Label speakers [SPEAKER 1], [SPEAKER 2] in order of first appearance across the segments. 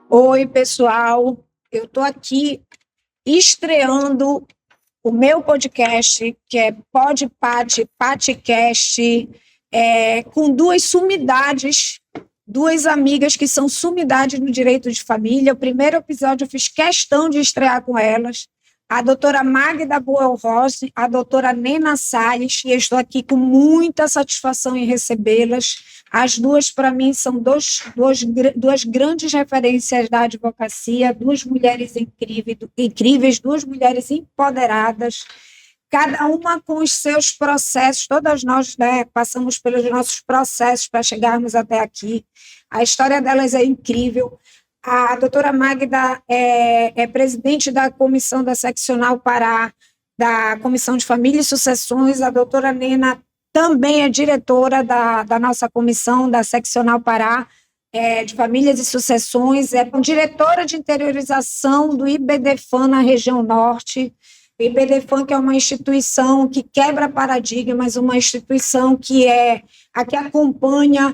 [SPEAKER 1] Oi, pessoal. Eu estou aqui estreando o meu podcast, que é Patcast, com duas sumidades, duas amigas que são sumidades no direito de família. O primeiro episódio eu fiz questão de estrear com elas, a doutora Magda Buelrossi, a doutora Nena Salles, e eu estou aqui com muita satisfação em recebê-las. As duas, para mim, são duas grandes referências da advocacia, duas mulheres incríveis, duas mulheres empoderadas, cada uma com os seus processos. Todas nós, né, passamos pelos nossos processos para chegarmos até aqui. A história delas é incrível. A doutora Magda é presidente da comissão da Seccional Pará, da Comissão de Família e Sucessões. A doutora Nena também é diretora da nossa comissão da Seccional Pará, de Famílias e Sucessões, é diretora de interiorização do IBDFAN na região norte. O IBDFAN, que é uma instituição que quebra paradigmas, uma instituição que acompanha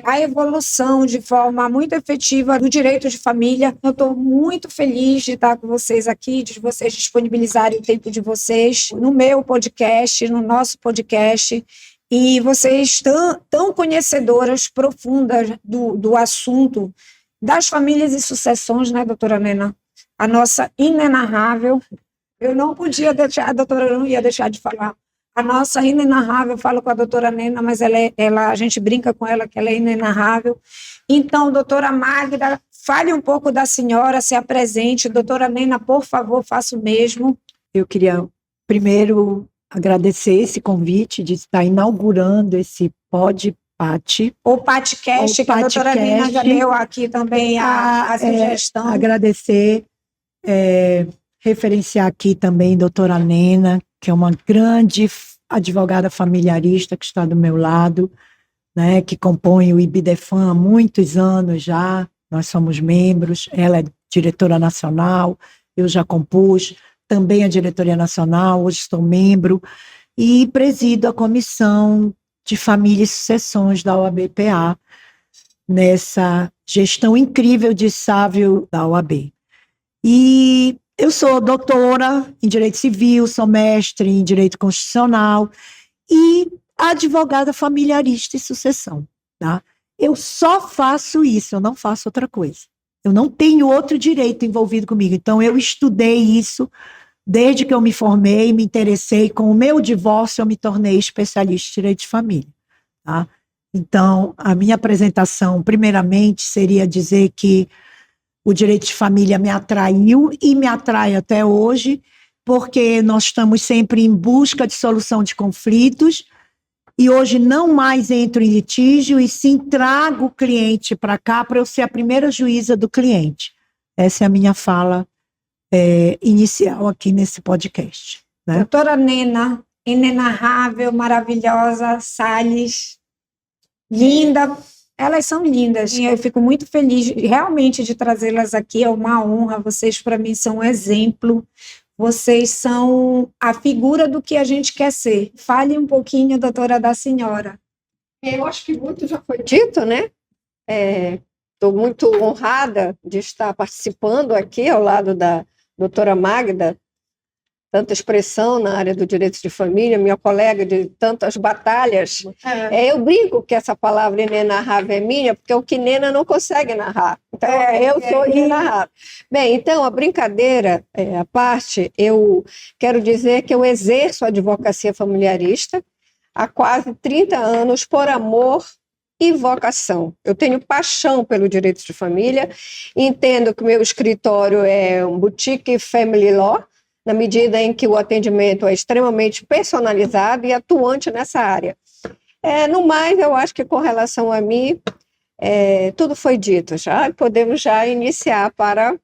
[SPEAKER 1] a evolução de forma muito efetiva do direito de família. Eu estou muito feliz de estar com vocês aqui, de vocês disponibilizarem o tempo de vocês no meu podcast, no nosso podcast, e vocês tão conhecedoras, profundas do assunto das famílias e sucessões, né, doutora Nena? A nossa inenarrável, eu não podia deixar, a doutora não ia deixar de falar, a nossa inenarrável. Eu falo com a doutora Nena, mas a gente brinca com ela que ela é inenarrável. Então, doutora Magda, fale um pouco da senhora, se apresente. Doutora Nena, por favor, faça o mesmo.
[SPEAKER 2] Eu queria, primeiro, agradecer esse convite de estar inaugurando esse podcast.
[SPEAKER 1] O Patcast, que a doutora Nena já deu aqui também a sugestão.
[SPEAKER 2] Agradecer, referenciar aqui também a doutora Nena, que é uma grande advogada familiarista que está do meu lado, né, que compõe o IBDFAN há muitos anos já. Nós somos membros, ela é diretora nacional, eu já compus também a diretoria nacional, hoje estou membro, e presido a comissão de família e sucessões da OAB-PA, nessa gestão incrível de Sávio da OAB. E eu sou doutora em Direito Civil, sou mestre em Direito Constitucional e advogada familiarista e sucessão, tá? Eu só faço isso, eu não faço outra coisa. Eu não tenho outro direito envolvido comigo. Então, eu estudei isso desde que eu me formei, me interessei. Com o meu divórcio, eu me tornei especialista em Direito de Família, tá? Então, a minha apresentação, primeiramente, seria dizer que o direito de família me atraiu e me atrai até hoje, porque nós estamos sempre em busca de solução de conflitos, e hoje não mais entro em litígio, e sim trago o cliente para cá para eu ser a primeira juíza do cliente. Essa é a minha fala inicial aqui nesse podcast, né?
[SPEAKER 1] Doutora Nena, inenarrável, maravilhosa, Salles, linda. Elas são lindas, e eu fico muito feliz realmente de trazê-las aqui, é uma honra. Vocês, para mim, são um exemplo, vocês são a figura do que a gente quer ser. Fale um pouquinho, doutora, da senhora.
[SPEAKER 3] Eu acho que muito já foi dito, né? Estou muito honrada de estar participando aqui ao lado da doutora Magda, tanta expressão na área do direito de família, minha colega de tantas batalhas. Eu brinco que essa palavra inenarrável é minha, porque o que Nena não consegue narrar. Então, eu sou inenarrável. Bem, então, a brincadeira à parte, eu quero dizer que eu exerço a advocacia familiarista há quase 30 anos por amor e vocação. Eu tenho paixão pelo direito de família, entendo que o meu escritório é um boutique family law, na medida em que o atendimento é extremamente personalizado e atuante nessa área. No mais, eu acho que com relação a mim, tudo foi dito já, podemos já iniciar para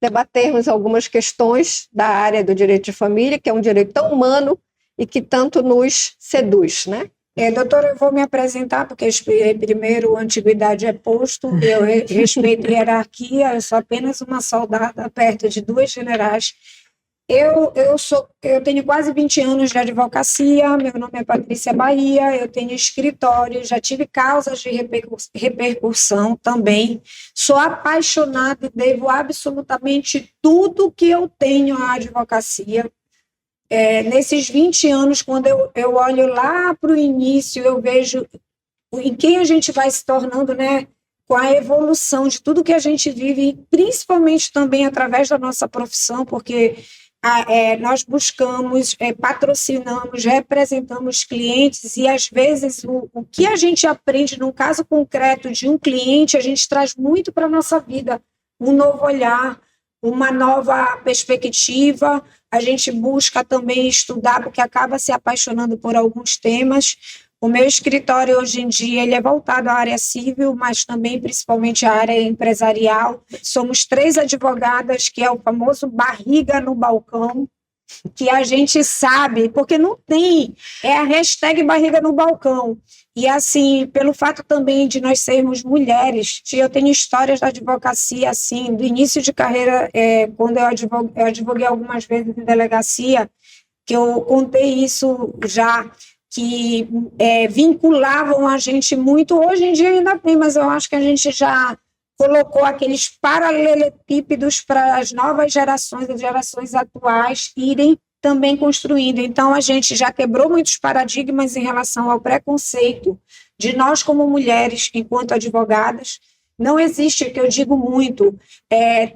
[SPEAKER 3] debatermos algumas questões da área do direito de família, que é um direito tão humano e que tanto nos seduz, né?
[SPEAKER 1] Doutora, eu vou me apresentar, porque eu expliquei primeiro, antiguidade é posto, eu respeito hierarquia, eu sou apenas uma soldada perto de duas generais. Eu tenho quase 20 anos de advocacia, meu nome é Patrícia Bahia, eu tenho escritório, já tive causas de repercussão também. Sou apaixonada e devo absolutamente tudo que eu tenho à advocacia. Nesses 20 anos, quando eu olho lá para o início, eu vejo em quem a gente vai se tornando, né? Com a evolução de tudo que a gente vive, principalmente também através da nossa profissão, porque nós buscamos, patrocinamos, representamos clientes e, às vezes, o que a gente aprende num caso concreto de um cliente, a gente traz muito para a nossa vida, um novo olhar, uma nova perspectiva, a gente busca também estudar, porque acaba se apaixonando por alguns temas. O meu escritório, hoje em dia, ele é voltado à área civil, mas também, principalmente, à área empresarial. Somos 3 advogadas, que é o famoso barriga no balcão, que a gente sabe, porque não tem, é a hashtag barriga no balcão. E, assim, pelo fato também de nós sermos mulheres, eu tenho histórias da advocacia, assim, do início de carreira, quando eu advoguei algumas vezes em delegacia, que eu contei isso já, que vinculavam a gente muito. Hoje em dia ainda tem, mas eu acho que a gente já colocou aqueles paralelepípedos para as novas gerações, as gerações atuais, irem também construindo. Então, a gente já quebrou muitos paradigmas em relação ao preconceito de nós como mulheres, enquanto advogadas. Não existe, o que eu digo muito,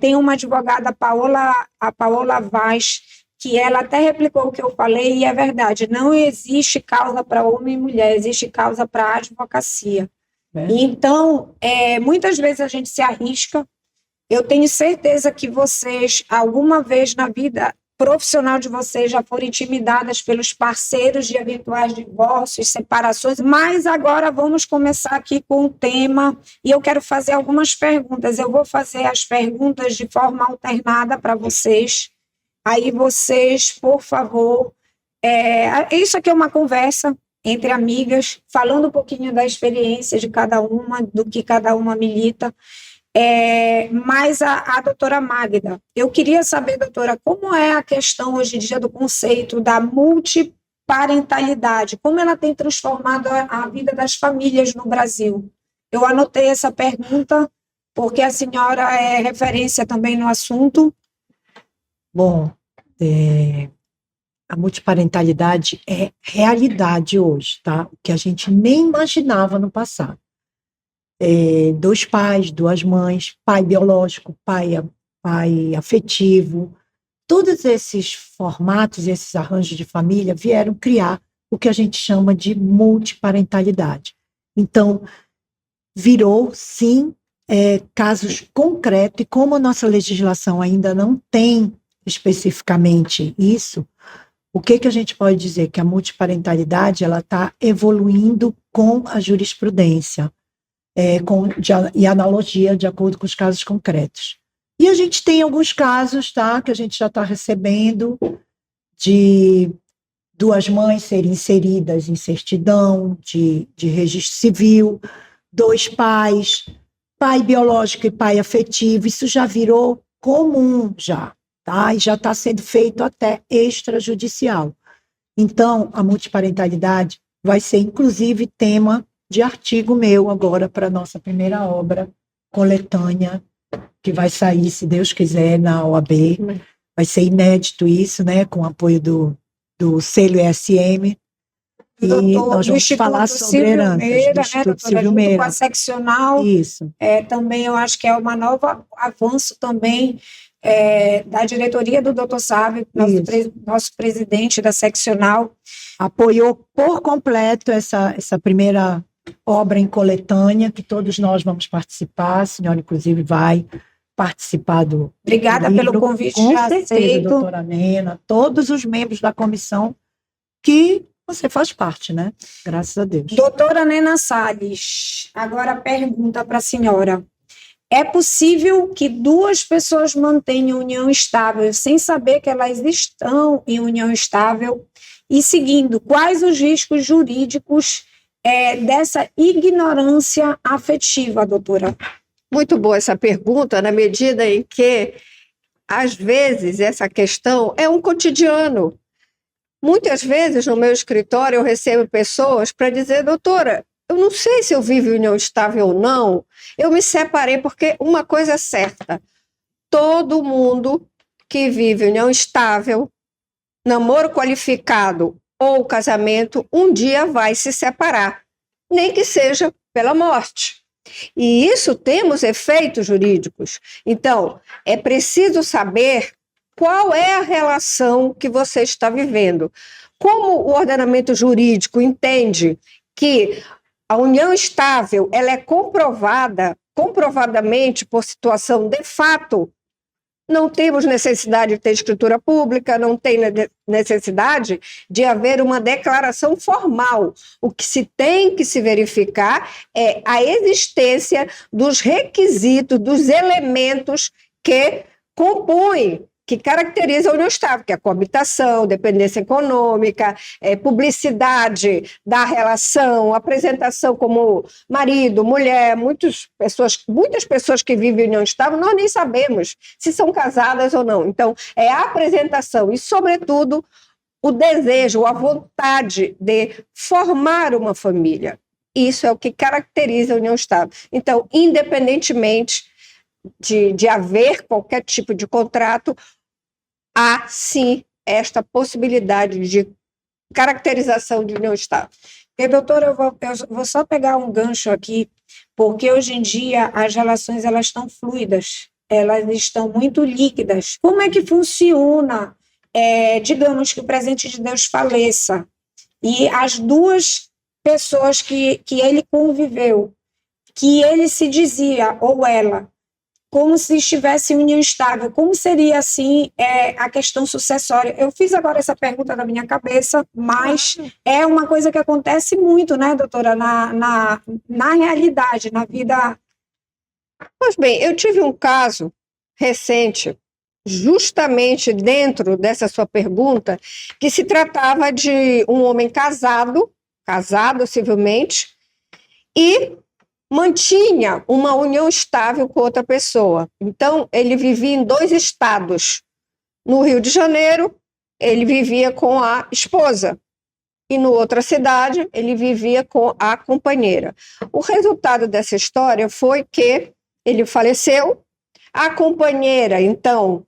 [SPEAKER 1] tem uma advogada, a Paola Vaz, que ela até replicou o que eu falei, e é verdade, não existe causa para homem e mulher, existe causa para a advocacia. Então, muitas vezes a gente se arrisca. Eu tenho certeza que vocês, alguma vez na vida profissional de vocês, já foram intimidadas pelos parceiros de eventuais divórcios, separações, mas agora vamos começar aqui com o tema, e eu quero fazer algumas perguntas. Eu vou fazer as perguntas de forma alternada para vocês. Aí vocês, por favor, isso aqui é uma conversa entre amigas, falando um pouquinho da experiência de cada uma, do que cada uma milita. Mas a doutora Magda, eu queria saber, doutora, como é a questão hoje em dia do conceito da multiparentalidade, como ela tem transformado a vida das famílias no Brasil? Eu anotei essa pergunta porque a senhora é referência também no assunto.
[SPEAKER 2] Bom, a multiparentalidade é realidade hoje, tá? O que a gente nem imaginava no passado. 2 pais, 2 mães, pai biológico, pai afetivo, todos esses formatos, esses arranjos de família vieram criar o que a gente chama de multiparentalidade. Então, virou, sim, casos concretos, e como a nossa legislação ainda não tem especificamente isso, o que a gente pode dizer? Que a multiparentalidade ela está evoluindo com a jurisprudência e analogia de acordo com os casos concretos. E a gente tem alguns casos, tá, que a gente já está recebendo de 2 mães serem inseridas em certidão de registro civil, 2 pais, pai biológico e pai afetivo, isso já virou comum já. Tá? E já está sendo feito até extrajudicial. Então, a multiparentalidade vai ser, inclusive, tema de artigo meu agora para a nossa primeira obra, coletânea, que vai sair, se Deus quiser, na OAB. Vai ser inédito isso, né, com o apoio do selo ESM. E nós vamos falar sobre heranças do Instituto Silvio Meira.
[SPEAKER 1] Com a seccional.
[SPEAKER 2] Isso.
[SPEAKER 1] Também eu acho que é um novo avanço também, da diretoria do Dr. Sávio, nosso presidente da seccional.
[SPEAKER 2] Apoiou por completo essa primeira obra em coletânea, que todos nós vamos participar, a senhora, inclusive, vai participar do
[SPEAKER 1] Obrigada
[SPEAKER 2] livro,
[SPEAKER 1] pelo convite,
[SPEAKER 2] com
[SPEAKER 1] já
[SPEAKER 2] certeza,
[SPEAKER 1] aceito.
[SPEAKER 2] doutora Nena, todos os membros da comissão, que você faz parte, né? Graças a Deus.
[SPEAKER 1] Doutora Nena Salles, agora a pergunta para a senhora. É possível que 2 pessoas mantenham união estável sem saber que elas estão em união estável? E seguindo, quais os riscos jurídicos dessa ignorância afetiva, doutora?
[SPEAKER 3] Muito boa essa pergunta, na medida em que às vezes, essa questão é um cotidiano. Muitas vezes, no meu escritório, eu recebo pessoas para dizer, doutora, eu não sei se eu vivo em união estável ou não, eu me separei porque uma coisa é certa, todo mundo que vive em união estável, namoro qualificado ou casamento, um dia vai se separar, nem que seja pela morte. E isso temos efeitos jurídicos. Então, é preciso saber qual é a relação que você está vivendo. Como o ordenamento jurídico entende que a união estável ela é comprovadamente por situação de fato, não temos necessidade de ter escritura pública, não tem necessidade de haver uma declaração formal. O que se tem que se verificar é a existência dos requisitos, dos elementos que compõem, que caracterizam a união estável, que é a coabitação, dependência econômica, publicidade da relação, apresentação como marido, mulher, muitas pessoas que vivem em união estável, nós nem sabemos se são casadas ou não. Então, é a apresentação e, sobretudo, o desejo, a vontade de formar uma família. Isso é o que caracteriza a união estável. Então, independentemente de haver qualquer tipo de contrato, há sim esta possibilidade de caracterização de união estável.
[SPEAKER 1] E, doutora, eu vou só pegar um gancho aqui, porque hoje em dia as relações elas estão fluidas, elas estão muito líquidas. Como é que funciona, digamos que o presente de Deus faleça e as duas pessoas que ele conviveu, que ele se dizia, ou ela, como se estivesse em união estável, como seria, assim, a questão sucessória? Eu fiz agora essa pergunta na minha cabeça, mas é uma coisa que acontece muito, né, doutora, na realidade, na vida.
[SPEAKER 3] Pois bem, eu tive um caso recente, justamente dentro dessa sua pergunta, que se tratava de um homem casado civilmente, e mantinha uma união estável com outra pessoa. Então, ele vivia em 2 estados. No Rio de Janeiro, ele vivia com a esposa. E na outra cidade, ele vivia com a companheira. O resultado dessa história foi que ele faleceu, a companheira, então,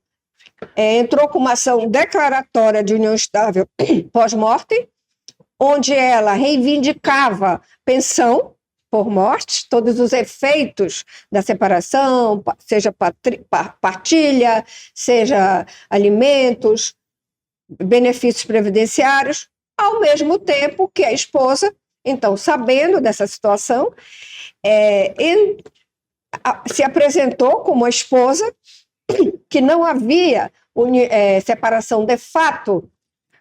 [SPEAKER 3] entrou com uma ação declaratória de união estável pós-morte, onde ela reivindicava pensão por morte, todos os efeitos da separação, seja partilha, seja alimentos, benefícios previdenciários, ao mesmo tempo que a esposa, então, sabendo dessa situação, se apresentou como a esposa, que não havia separação de fato,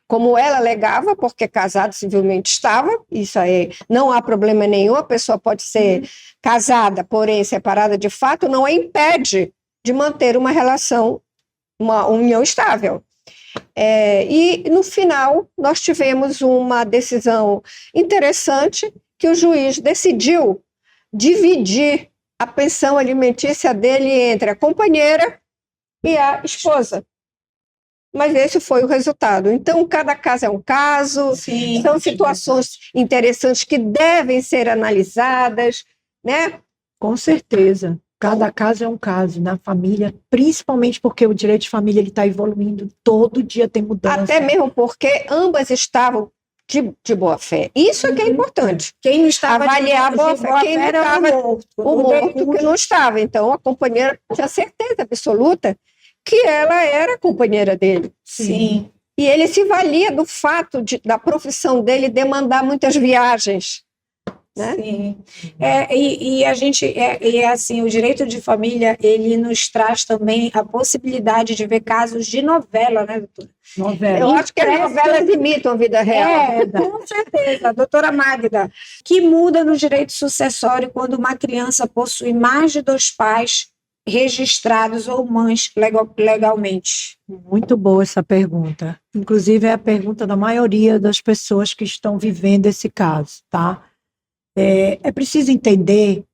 [SPEAKER 3] como ela alegava, porque casado civilmente estava, isso aí não há problema nenhum, a pessoa pode ser casada, porém separada de fato, não a impede de manter uma relação, uma união estável. E no final nós tivemos uma decisão interessante, que o juiz decidiu dividir a pensão alimentícia dele entre a companheira e a esposa. Mas esse foi o resultado. Então, cada caso é um caso,
[SPEAKER 1] Sim,
[SPEAKER 3] são situações interessantes que devem ser analisadas, né?
[SPEAKER 2] Com certeza. Cada caso é um caso na família, principalmente porque o direito de família está evoluindo, todo dia tem mudança.
[SPEAKER 3] Até mesmo porque ambas estavam de boa fé. Isso é que é importante.
[SPEAKER 1] Quem não estava
[SPEAKER 3] avaliar a boa fé, quem
[SPEAKER 1] era
[SPEAKER 3] estava o morto
[SPEAKER 1] decúbito.
[SPEAKER 3] que não estava. Então, a companheira tinha certeza absoluta que ela era a companheira dele.
[SPEAKER 1] Sim.
[SPEAKER 3] E ele se valia do fato da profissão dele demandar muitas viagens. Né?
[SPEAKER 1] Sim. E a gente, assim, o direito de família, ele nos traz também a possibilidade de ver casos de novela, né, doutora?
[SPEAKER 2] Novela.
[SPEAKER 3] Eu acho que as novelas imitam a vida real.
[SPEAKER 1] Com certeza. Doutora Magda, que muda no direito sucessório quando uma criança possui mais de 2 pais registrados ou mães legalmente?
[SPEAKER 2] Muito boa essa pergunta. Inclusive, é a pergunta da maioria das pessoas que estão vivendo esse caso, tá? É preciso entender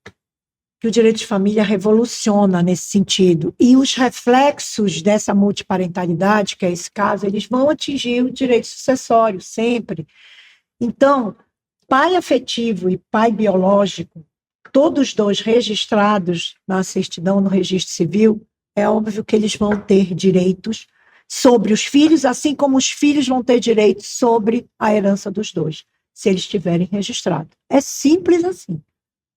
[SPEAKER 2] que o direito de família revoluciona nesse sentido. E os reflexos dessa multiparentalidade, que é esse caso, eles vão atingir o direito sucessório, sempre. Então, pai afetivo e pai biológico, todos dois registrados na certidão, no registro civil, é óbvio que eles vão ter direitos sobre os filhos, assim como os filhos vão ter direitos sobre a herança dos dois, se eles estiverem registrados. É simples assim.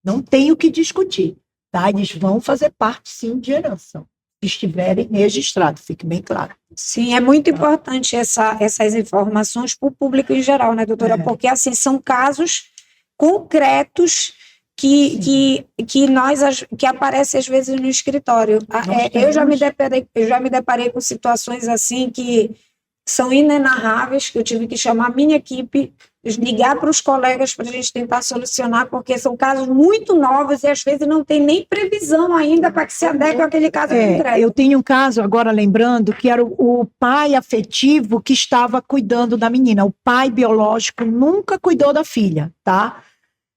[SPEAKER 2] Não tem o que discutir, tá? Eles vão fazer parte, sim, de herança, se estiverem registrados, fique bem claro.
[SPEAKER 1] Sim, é muito importante essas informações para o público em geral, né, doutora? Porque, assim, são casos concretos que aparecem, às vezes, no escritório. Eu já me deparei com situações, assim, que são inenarráveis, que eu tive que chamar a minha equipe, ligar para os colegas para a gente tentar solucionar, porque são casos muito novos e às vezes não tem nem previsão ainda para que se adeque àquele caso concreto.
[SPEAKER 2] Eu tenho um caso, agora lembrando, que era o pai afetivo que estava cuidando da menina. O pai biológico nunca cuidou da filha, tá?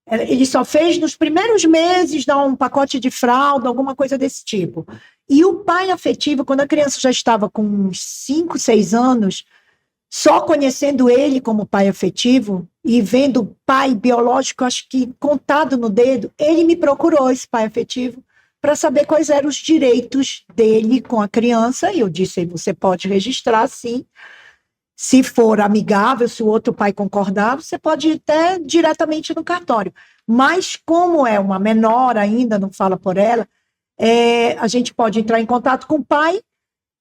[SPEAKER 2] Ele só fez nos primeiros meses, dar um pacote de fralda, alguma coisa desse tipo. E o pai afetivo, quando a criança já estava com uns 5, 6 anos, só conhecendo ele como pai afetivo e vendo o pai biológico, acho que contado no dedo, ele me procurou, esse pai afetivo, para saber quais eram os direitos dele com a criança. E eu disse, você pode registrar, sim. Se for amigável, se o outro pai concordar, você pode ir até diretamente no cartório. Mas como é uma menor ainda, não fala por ela, a gente pode entrar em contato com o pai,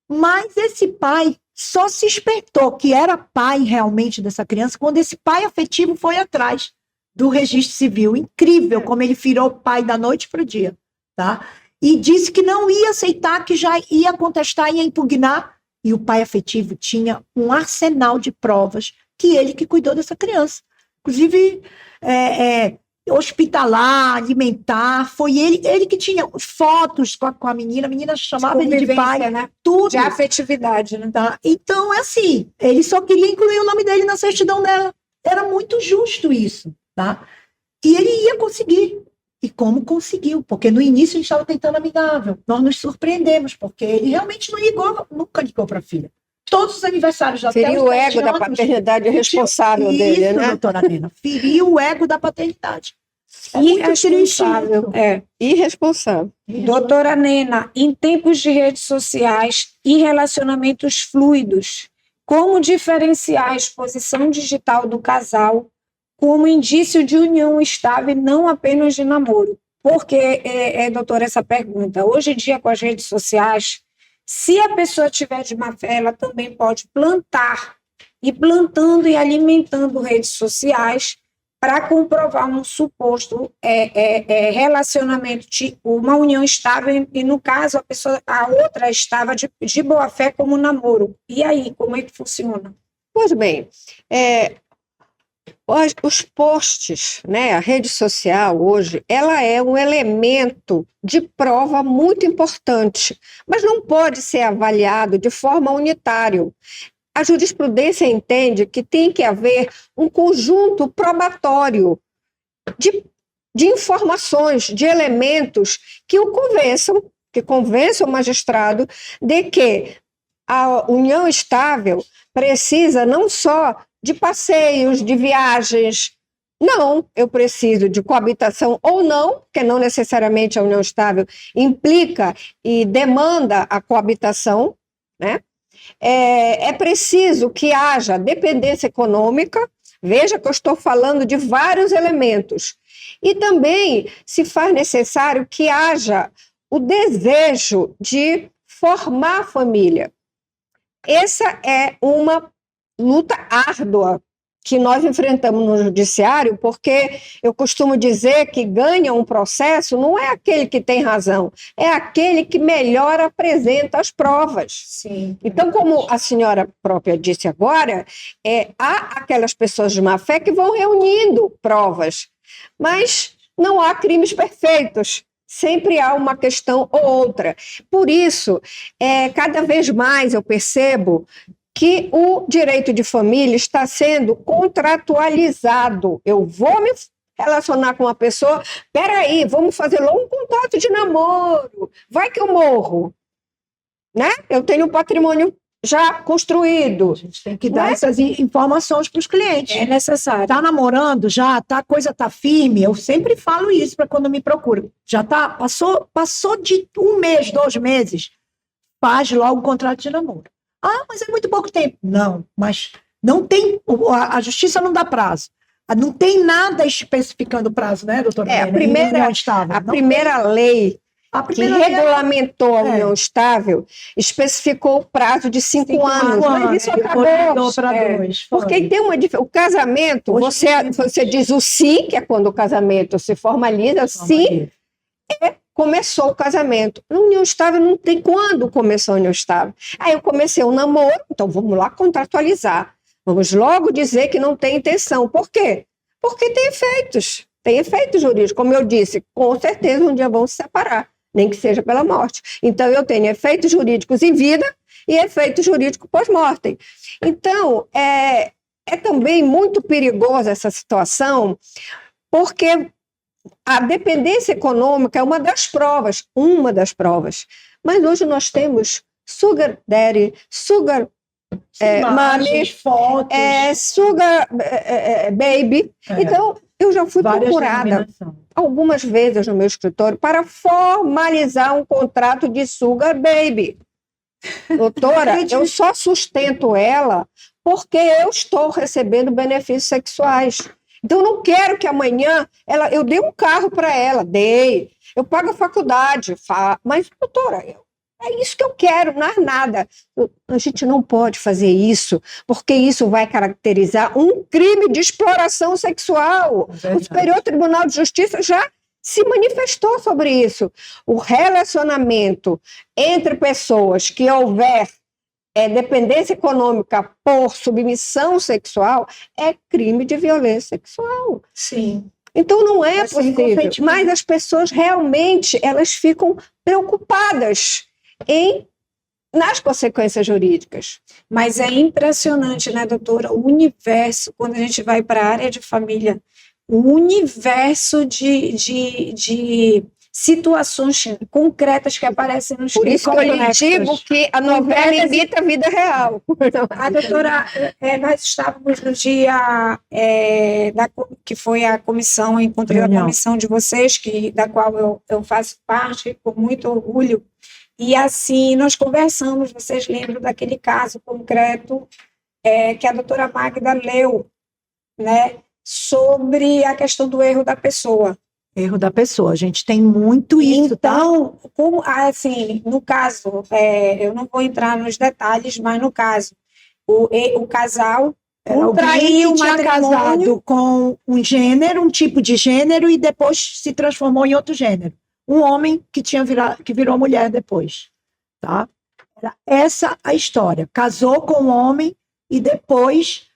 [SPEAKER 2] mas esse pai só se espertou que era pai realmente dessa criança quando esse pai afetivo foi atrás do registro civil. Incrível como ele virou pai da noite para o dia, tá? E disse que não ia aceitar, que já ia contestar, ia impugnar, e o pai afetivo tinha um arsenal de provas que ele que cuidou dessa criança. Inclusive, hospitalar, alimentar, foi ele que tinha fotos com a menina chamava ele de pai,
[SPEAKER 1] né?
[SPEAKER 2] Tudo.
[SPEAKER 1] De afetividade, né?
[SPEAKER 2] Tá? Então, é assim, ele só queria incluir o nome dele na certidão dela. Era muito justo isso, tá? E ele ia conseguir. E como conseguiu? Porque no início a gente estava tentando amigável. Nós nos surpreendemos, porque ele realmente nunca ligou para a filha. Todos os aniversários já
[SPEAKER 3] feriu o ego da paternidade responsável dele, né?
[SPEAKER 2] Doutora Nena, feriu o ego da paternidade.
[SPEAKER 1] Irresponsável.
[SPEAKER 3] Irresponsável.
[SPEAKER 1] Doutora Nena, em tempos de redes sociais e relacionamentos fluidos, como diferenciar a exposição digital do casal como indício de união estável e não apenas de namoro? Porque, doutora, essa pergunta, hoje em dia com as redes sociais, se a pessoa tiver de má fé, ela também pode plantar, e plantando e alimentando redes sociais para comprovar um suposto relacionamento, uma união estável, e no caso a outra estava de boa fé como namoro. E aí, como é que funciona?
[SPEAKER 3] Pois bem, os posts, né, a rede social hoje, ela é um elemento de prova muito importante, mas não pode ser avaliado de forma unitária. A jurisprudência entende que tem que haver um conjunto probatório de informações, de elementos que convençam o magistrado de que a união estável precisa não só de passeios, de viagens. Não, eu preciso de coabitação ou não, porque não necessariamente a união estável implica e demanda a coabitação, né? É preciso que haja dependência econômica, veja que eu estou falando de vários elementos, e também se faz necessário que haja o desejo de formar família. Essa é uma luta árdua que nós enfrentamos no judiciário, porque eu costumo dizer que ganha um processo não é aquele que tem razão, é aquele que melhor apresenta as provas.
[SPEAKER 1] Sim.
[SPEAKER 3] Então, como a senhora própria disse agora, há aquelas pessoas de má fé que vão reunindo provas, mas não há crimes perfeitos. Sempre há uma questão ou outra. Por isso, cada vez mais eu percebo que o direito de família está sendo contratualizado. Eu vou relacionar com uma pessoa, peraí, vamos fazer logo um contrato de namoro, vai que eu morro, né? Eu tenho um patrimônio já construído.
[SPEAKER 2] A gente tem que dar essas informações para os clientes.
[SPEAKER 1] É necessário.
[SPEAKER 2] Está namorando já, a coisa está firme. Eu sempre falo isso para quando me procuram. Já tá, passou de 1 mês, 2 meses, faz logo o contrato de namoro. Ah, mas é muito pouco tempo. Não, mas não tem, a justiça não dá prazo. Não tem nada especificando prazo, né, doutora?
[SPEAKER 3] A primeira lei que regulamentou a união estável especificou o prazo de 5 anos. Mas isso acabou. Porque tem uma diferença. O casamento, você diz o sim, que é quando o casamento se formaliza, sim, começou o casamento. A união estável não tem quando começou a união estável. Aí eu comecei um namoro, então vamos lá contratualizar. Vamos logo dizer que não tem intenção. Por quê? Porque tem efeitos jurídicos. Como eu disse, com certeza um dia vão se separar, nem que seja pela morte. Então eu tenho efeitos jurídicos em vida e efeitos jurídicos pós-mortem. Então, é também muito perigosa essa situação, porque a dependência econômica é uma das provas. Mas hoje nós temos sugar daddy, sugar mommy, sugar baby. Então, eu já fui procurada algumas vezes no meu escritório para formalizar um contrato de sugar baby. Doutora, eu só sustento ela porque eu estou recebendo benefícios sexuais. Então, eu não quero que amanhã eu dê um carro para ela, eu pago a faculdade, mas, doutora, é isso que eu quero, não é nada. A gente não pode fazer isso, porque isso vai caracterizar um crime de exploração sexual. O Superior Tribunal de Justiça já se manifestou sobre isso. O relacionamento entre pessoas que houver dependência econômica por submissão sexual é crime de violência sexual.
[SPEAKER 1] Sim.
[SPEAKER 3] Então não é possível. Mas as pessoas realmente elas ficam preocupadas nas consequências jurídicas.
[SPEAKER 1] Mas é impressionante, né, doutora? O universo, quando a gente vai para a área de família, o universo de situações concretas que aparecem nos
[SPEAKER 3] Por isso que eu lhe digo que a novela imita a vida real.
[SPEAKER 1] A doutora, nós estávamos no dia que foi a comissão, encontrei a comissão de vocês, da qual eu faço parte, com muito orgulho. E assim, nós conversamos, vocês lembram daquele caso concreto que a doutora Magda leu, né, sobre a questão do erro da pessoa.
[SPEAKER 2] Erro da pessoa, a gente tem muito isso.
[SPEAKER 1] Então, como, assim, no caso, eu não vou entrar nos detalhes, mas no caso, o casal
[SPEAKER 2] contraiu o matrimônio, casado com um tipo de gênero e depois se transformou em outro gênero. Um homem que virou mulher depois, tá? Era essa a história. Casou com um homem e depois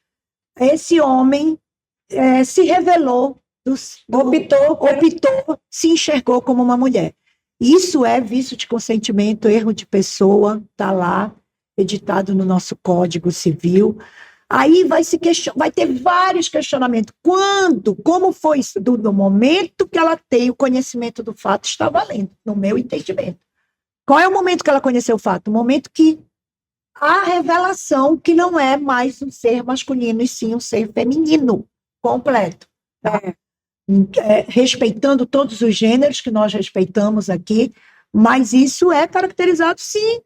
[SPEAKER 2] esse homem se revelou, optou, se enxergou como uma mulher. Isso é vício de consentimento, erro de pessoa, tá lá, editado no nosso Código Civil. Aí vai ter vários questionamentos. Quando? Como foi isso? Do momento que ela tem o conhecimento do fato, está valendo, no meu entendimento. Qual é o momento que ela conheceu o fato? O momento que a revelação que não é mais um ser masculino, e sim um ser feminino, completo. Tá? Respeitando todos os gêneros que nós respeitamos aqui, mas isso é caracterizado, sim,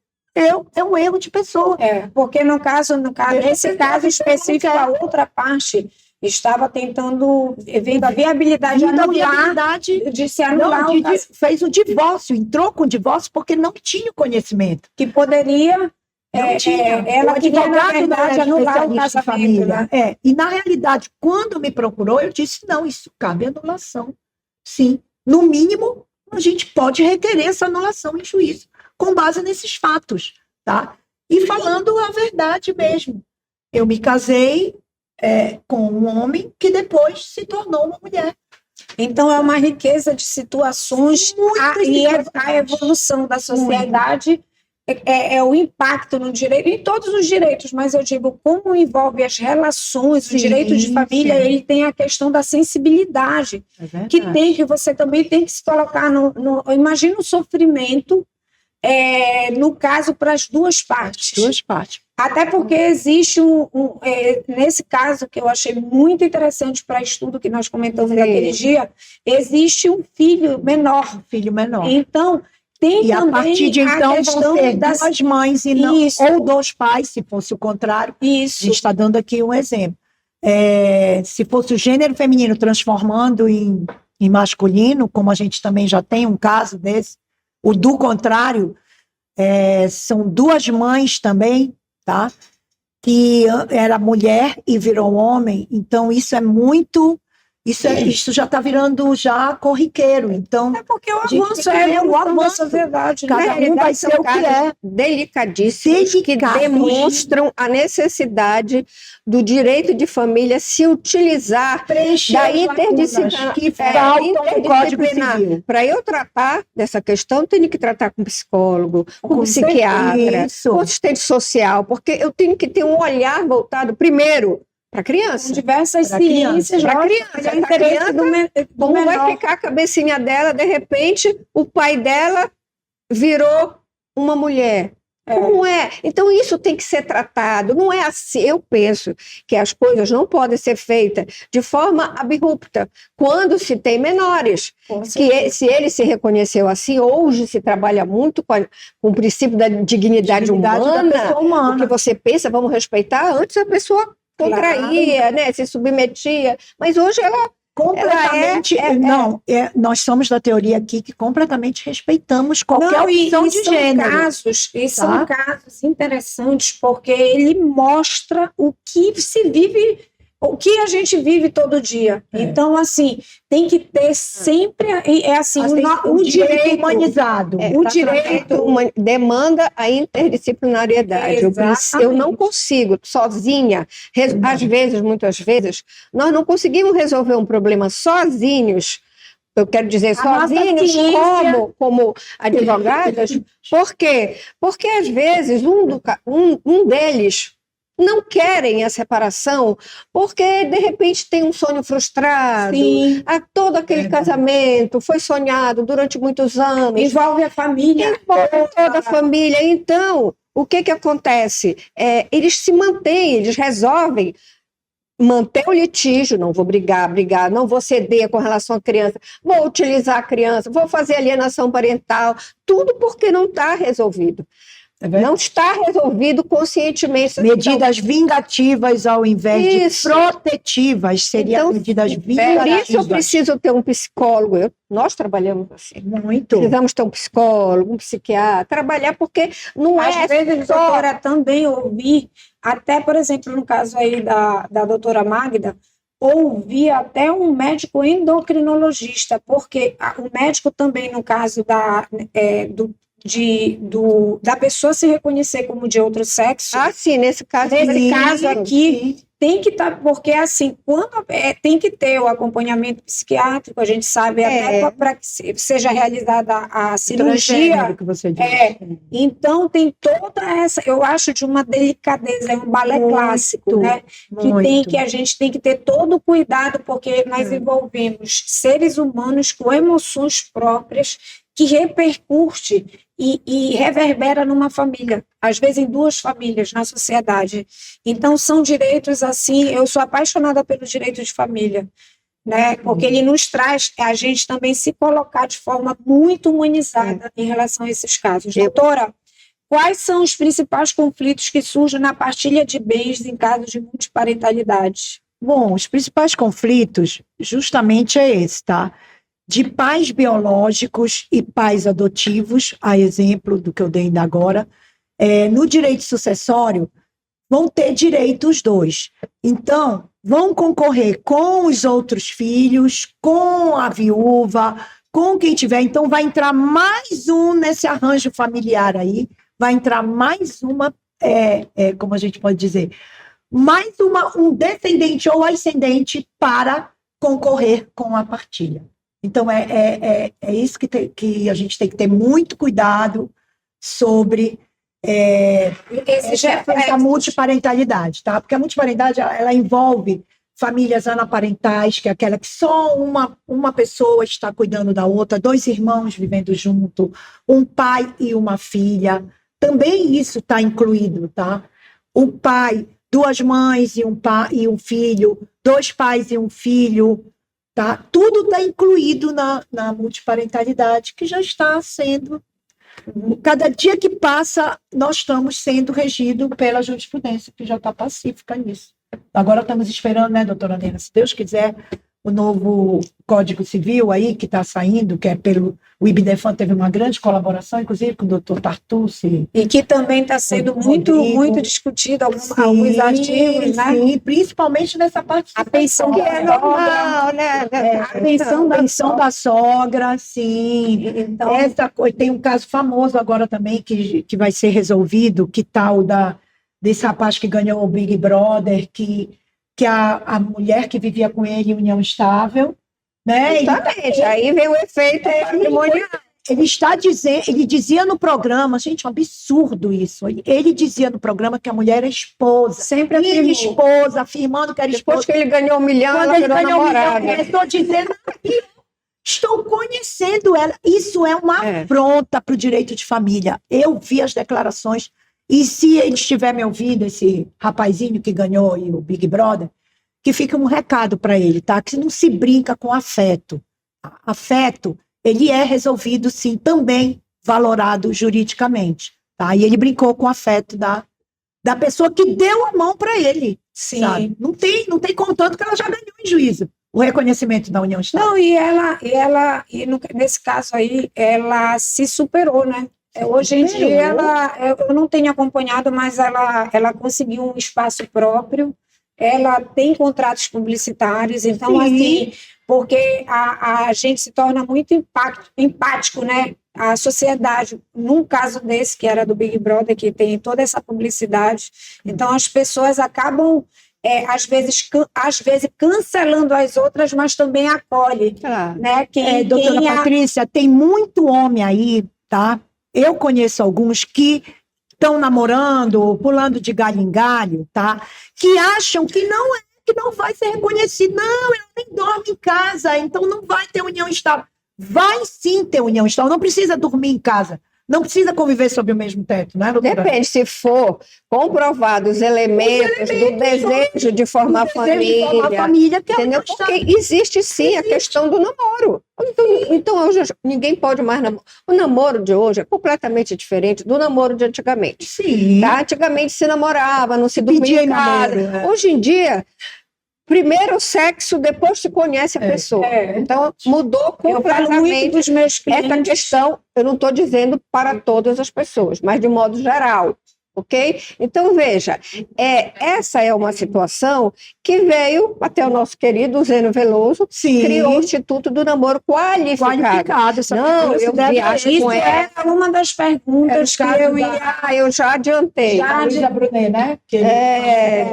[SPEAKER 2] é um erro de pessoa.
[SPEAKER 1] Porque nesse caso específico, a outra parte estava tentando, vendo a viabilidade de se anular.
[SPEAKER 2] Fez o divórcio, entrou com o divórcio porque não tinha conhecimento.
[SPEAKER 1] Que poderia... ela queria, na verdade, anular o casamento. Né?
[SPEAKER 2] E, na realidade, quando me procurou, eu disse, não, isso cabe anulação. Sim, no mínimo, a gente pode requerer essa anulação em juízo, com base nesses fatos, tá? E falando a verdade mesmo. Eu me casei com um homem que depois se tornou uma mulher.
[SPEAKER 1] Então, é uma riqueza de situações e a evolução da sociedade é o impacto no direito, em todos os direitos, mas eu digo, como envolve as relações, o direito de família, ele tem a questão da sensibilidade, que você também tem que se colocar imagina o sofrimento, no caso, para as duas partes.
[SPEAKER 2] Duas partes.
[SPEAKER 1] Até porque existe nesse caso, que eu achei muito interessante para estudo que nós comentamos naquele dia, existe um filho menor.
[SPEAKER 2] Filho menor.
[SPEAKER 1] Então, tem
[SPEAKER 2] e
[SPEAKER 1] também
[SPEAKER 2] a partir de então vão ser duas mães e não, ou dois pais, se fosse o contrário.
[SPEAKER 1] Isso.
[SPEAKER 2] A gente está dando aqui um exemplo. Se fosse o gênero feminino transformando em masculino, como a gente também já tem um caso desse, o do contrário, são duas mães também, tá? Que era mulher e virou homem, então isso é muito... Isso já está virando já corriqueiro, então...
[SPEAKER 1] É porque o avanço o avanço da sociedade.
[SPEAKER 2] Cada um vai ser o que é.
[SPEAKER 3] Delicadíssimos que demonstram a necessidade do direito de família se utilizar da interdisciplinar.
[SPEAKER 2] Que faltam no Código Civil.
[SPEAKER 3] Para eu tratar dessa questão, eu tenho que tratar com psicólogo, com psiquiatra, com assistente social, porque eu tenho que ter um olhar voltado, primeiro, para criança.
[SPEAKER 1] Com diversas ciências.
[SPEAKER 3] Para criança, como vai ficar a cabecinha dela, de repente, o pai dela virou uma mulher. Como é? Então, isso tem que ser tratado. Não é assim. Eu penso que as coisas não podem ser feitas de forma abrupta quando se tem menores. Que se ele se reconheceu assim, hoje se trabalha muito com o princípio da dignidade humana. O que você pensa, vamos respeitar, antes a pessoa contraía, né, se submetia, mas hoje ela
[SPEAKER 2] completamente, nós somos da teoria aqui que completamente respeitamos qualquer opção de gênero.
[SPEAKER 1] São casos interessantes, porque ele mostra o que se vive, o que a gente vive todo dia. Então, assim, tem que ter sempre, o direito humanizado.
[SPEAKER 3] O direito demanda a interdisciplinariedade. Eu não consigo, sozinha, muitas vezes, nós não conseguimos resolver um problema sozinhos. Eu quero dizer, sozinhos como advogadas. Por quê? Porque, às vezes, um deles não querem a separação porque, de repente, tem um sonho frustrado. Todo aquele casamento foi sonhado durante muitos anos.
[SPEAKER 1] Envolve a família.
[SPEAKER 3] Envolve toda a família. Então, o que acontece? Eles se mantêm, eles resolvem manter o litígio, não vou brigar, não vou ceder com relação à criança, vou utilizar a criança, vou fazer alienação parental, tudo porque não está resolvido. Não está resolvido conscientemente.
[SPEAKER 2] Medidas vingativas ao invés de protetivas, seriam medidas vingativas.
[SPEAKER 3] Por isso eu preciso ter um psicólogo. Nós trabalhamos assim.
[SPEAKER 2] Muito.
[SPEAKER 3] Precisamos ter um psicólogo, um psiquiatra, trabalhar, porque não
[SPEAKER 1] às vezes, doutora, também ouvir, até, por exemplo, no caso aí da doutora Magda, ouvir até um médico endocrinologista, porque o médico também, no caso da pessoa se reconhecer como de outro sexo.
[SPEAKER 3] Sim, nesse caso
[SPEAKER 1] aqui, tem que estar, porque assim, quando tem que ter o acompanhamento psiquiátrico, a gente sabe, até para que seja realizada a cirurgia.
[SPEAKER 2] Que você diz.
[SPEAKER 1] Então, tem toda essa, eu acho, de uma delicadeza, é um balé clássico, né? Que a gente tem que ter todo o cuidado, porque nós envolvemos seres humanos com emoções próprias que repercute e reverbera numa família, às vezes em duas famílias, na sociedade. Então, são direitos assim, eu sou apaixonada pelo direito de família, né? Porque ele nos traz a gente também se colocar de forma muito humanizada em relação a esses casos. Doutora, quais são os principais conflitos que surgem na partilha de bens em casos de multiparentalidade?
[SPEAKER 2] Bom, os principais conflitos justamente é esse, tá? De pais biológicos e pais adotivos, a exemplo do que eu dei ainda agora, no direito sucessório, vão ter direito os dois. Então, vão concorrer com os outros filhos, com a viúva, com quem tiver. Então, vai entrar mais um nesse arranjo familiar aí, vai entrar mais uma, como a gente pode dizer, mais um descendente ou ascendente para concorrer com a partilha. Então, é isso que a gente tem que ter muito cuidado sobre essa multiparentalidade, tá? Porque a multiparentalidade, ela envolve famílias anaparentais, que é aquela que só uma pessoa está cuidando da outra, 2 irmãos vivendo junto, um pai e uma filha. Também isso está incluído, tá? O pai, 2 mães e um pai e um filho, 2 pais e um filho, tá? Tudo está incluído na multiparentalidade, que já está sendo. Cada dia que passa, nós estamos sendo regidos pela jurisprudência, que já está pacífica nisso. Agora estamos esperando, né, doutora Nena, se Deus quiser, o novo Código Civil aí, que está saindo, que é pelo... O IBDEFAN teve uma grande colaboração, inclusive com o doutor Tartucci.
[SPEAKER 1] E que também está sendo muito discutido, alguns artigos, né?
[SPEAKER 2] Sim, principalmente nessa parte...
[SPEAKER 1] A pensão
[SPEAKER 3] Que é normal, né?
[SPEAKER 2] A pensão da sogra, sim.
[SPEAKER 1] Então,
[SPEAKER 2] Tem um caso famoso agora também, que vai ser resolvido, que tal desse rapaz que ganhou o Big Brother, que a mulher que vivia com ele em união estável, né?
[SPEAKER 3] Exatamente, aí vem o efeito patrimonial.
[SPEAKER 2] Ele dizia no programa, gente, um absurdo isso. Ele dizia no programa que a mulher era esposa.
[SPEAKER 1] sempre
[SPEAKER 2] Ele
[SPEAKER 1] afirmou.
[SPEAKER 2] esposa, afirmando que era
[SPEAKER 3] Depois
[SPEAKER 2] esposa.
[SPEAKER 3] que ele ganhou 1 milhão,
[SPEAKER 2] Quando
[SPEAKER 3] ela
[SPEAKER 2] ele
[SPEAKER 3] virou
[SPEAKER 2] ganhou
[SPEAKER 3] namorada.
[SPEAKER 2] estou dizendo que estou conhecendo ela. Isso é uma
[SPEAKER 3] É.
[SPEAKER 2] afronta para o direito de família. Eu vi as declarações, e se ele estiver me ouvindo, esse rapazinho que ganhou aí o Big Brother, que fica um recado para ele, tá? Que não se brinca com afeto. Afeto, ele é resolvido, sim, também valorado juridicamente, tá? E ele brincou com o afeto da pessoa que deu a mão para ele.
[SPEAKER 1] Sim.
[SPEAKER 2] Sabe? Não tem como, tanto que ela já ganhou em juízo o reconhecimento da união estável.
[SPEAKER 1] Não, nesse caso aí, ela se superou, né? Hoje em dia, eu não tenho acompanhado, mas ela conseguiu um espaço próprio, ela tem contratos publicitários, então,
[SPEAKER 2] Sim.
[SPEAKER 1] assim, porque a gente se torna muito empático, né? A sociedade, num caso desse, que era do Big Brother, que tem toda essa publicidade, então as pessoas acabam, às vezes cancelando as outras, mas também acolhe,
[SPEAKER 3] Claro.
[SPEAKER 1] né?
[SPEAKER 2] Doutora Patrícia, tem muito homem aí, tá? Eu conheço alguns que estão namorando, pulando de galho em galho, tá? Que acham que não vai ser reconhecido. Não, ele nem dorme em casa, então não vai ter união estável. Vai sim ter união estável, não precisa dormir em casa. Não precisa conviver sob o mesmo teto, né, doutora?
[SPEAKER 3] Depende, se for comprovado os elementos do desejo de formar família,
[SPEAKER 2] que é
[SPEAKER 3] entendeu? Porque existe sim a questão do namoro. Então hoje ninguém pode mais namorar. O namoro de hoje é completamente diferente do namoro de antigamente.
[SPEAKER 2] Sim.
[SPEAKER 3] Tá? Antigamente se namorava, não se dormia em casa.
[SPEAKER 2] namoro,
[SPEAKER 3] Hoje em dia, primeiro o sexo, depois se conhece a pessoa. Então mudou
[SPEAKER 1] Eu falo muito
[SPEAKER 3] completamente.
[SPEAKER 1] dos meus clientes.
[SPEAKER 3] Essa questão, eu não estou dizendo para todas as pessoas, mas de modo geral, ok? Então, veja, essa é uma situação que veio até o nosso querido Zeno Veloso,
[SPEAKER 2] Sim.
[SPEAKER 3] criou o Instituto do Namoro Qualificado.
[SPEAKER 2] Não,
[SPEAKER 3] eu viajo
[SPEAKER 1] Isso
[SPEAKER 3] com ela.
[SPEAKER 1] é uma das perguntas que eu ia...
[SPEAKER 3] Eu já adiantei.
[SPEAKER 1] Já
[SPEAKER 2] Luísa Brunet, né?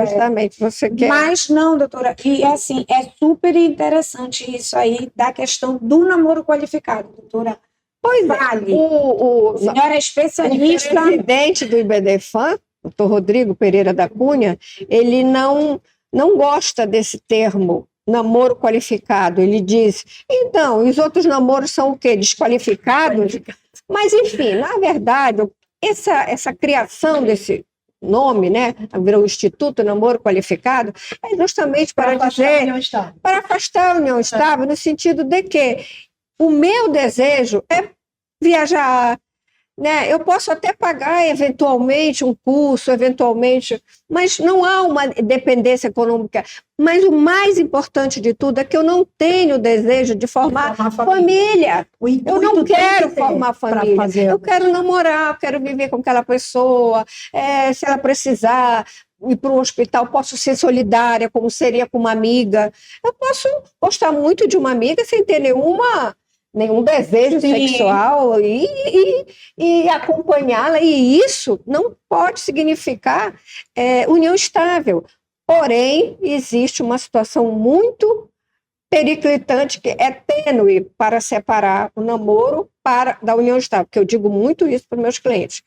[SPEAKER 3] Justamente, você quer...
[SPEAKER 1] Mas não, doutora, e assim, é super interessante isso aí da questão do namoro qualificado, doutora.
[SPEAKER 3] Pois
[SPEAKER 1] Vale.
[SPEAKER 3] O
[SPEAKER 1] A senhora é
[SPEAKER 3] O
[SPEAKER 1] especialista.
[SPEAKER 3] presidente do IBDFAN, doutor Rodrigo Pereira da Cunha, ele não gosta desse termo, namoro qualificado. Ele diz, então, os outros namoros são o quê? Desqualificados? Mas, enfim, na verdade, essa criação desse nome, né, virou o Instituto Namoro Qualificado, é justamente para dizer, para afastar a união estável, no sentido de que o meu desejo é viajar, né? Eu posso até pagar eventualmente um curso, mas não há uma dependência econômica. Mas o mais importante de tudo é que eu não tenho desejo de formar família. Eu não quero formar família. Eu quero namorar, eu quero viver com aquela pessoa. Se ela precisar ir para um hospital, posso ser solidária, como seria com uma amiga. Eu posso gostar muito de uma amiga sem ter nenhum desejo sexual e acompanhá-la, e isso não pode significar união estável. Porém, existe uma situação muito periclitante, que é tênue para separar o namoro da união estável, porque eu digo muito isso para os meus clientes.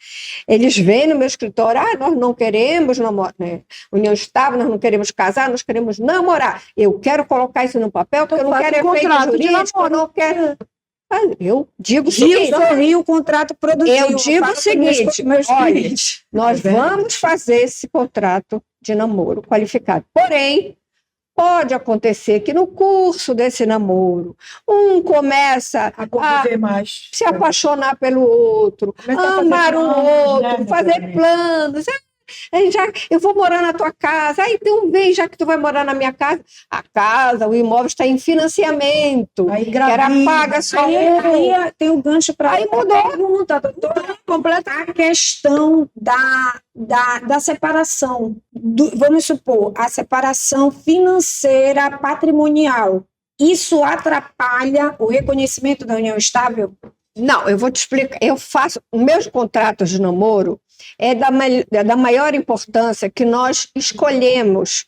[SPEAKER 3] Eles vêm no meu escritório, nós não queremos namorar, né? União estável, nós não queremos casar, nós queremos namorar. Eu quero colocar isso no papel, porque eu não quero efeito jurídico, eu não quero... Eu digo o seguinte...
[SPEAKER 1] o contrato produzido.
[SPEAKER 3] Eu digo o seguinte, olha, nós vamos fazer esse contrato de namoro qualificado. Porém, pode acontecer que no curso desse namoro, um começa a se apaixonar pelo outro, amar o outro, fazer planos. Eu vou morar na tua casa, então vem, já que tu vai morar na minha casa, a casa, o imóvel está em financiamento, era paga só.
[SPEAKER 1] Aí tem um gancho para
[SPEAKER 3] aí mudou.
[SPEAKER 1] Pergunta, doutora, completa a questão da separação. Vamos supor, a separação financeira patrimonial. Isso atrapalha o reconhecimento da união estável?
[SPEAKER 3] Não, eu vou te explicar. Eu faço os meus contratos de namoro da maior importância que nós escolhamos,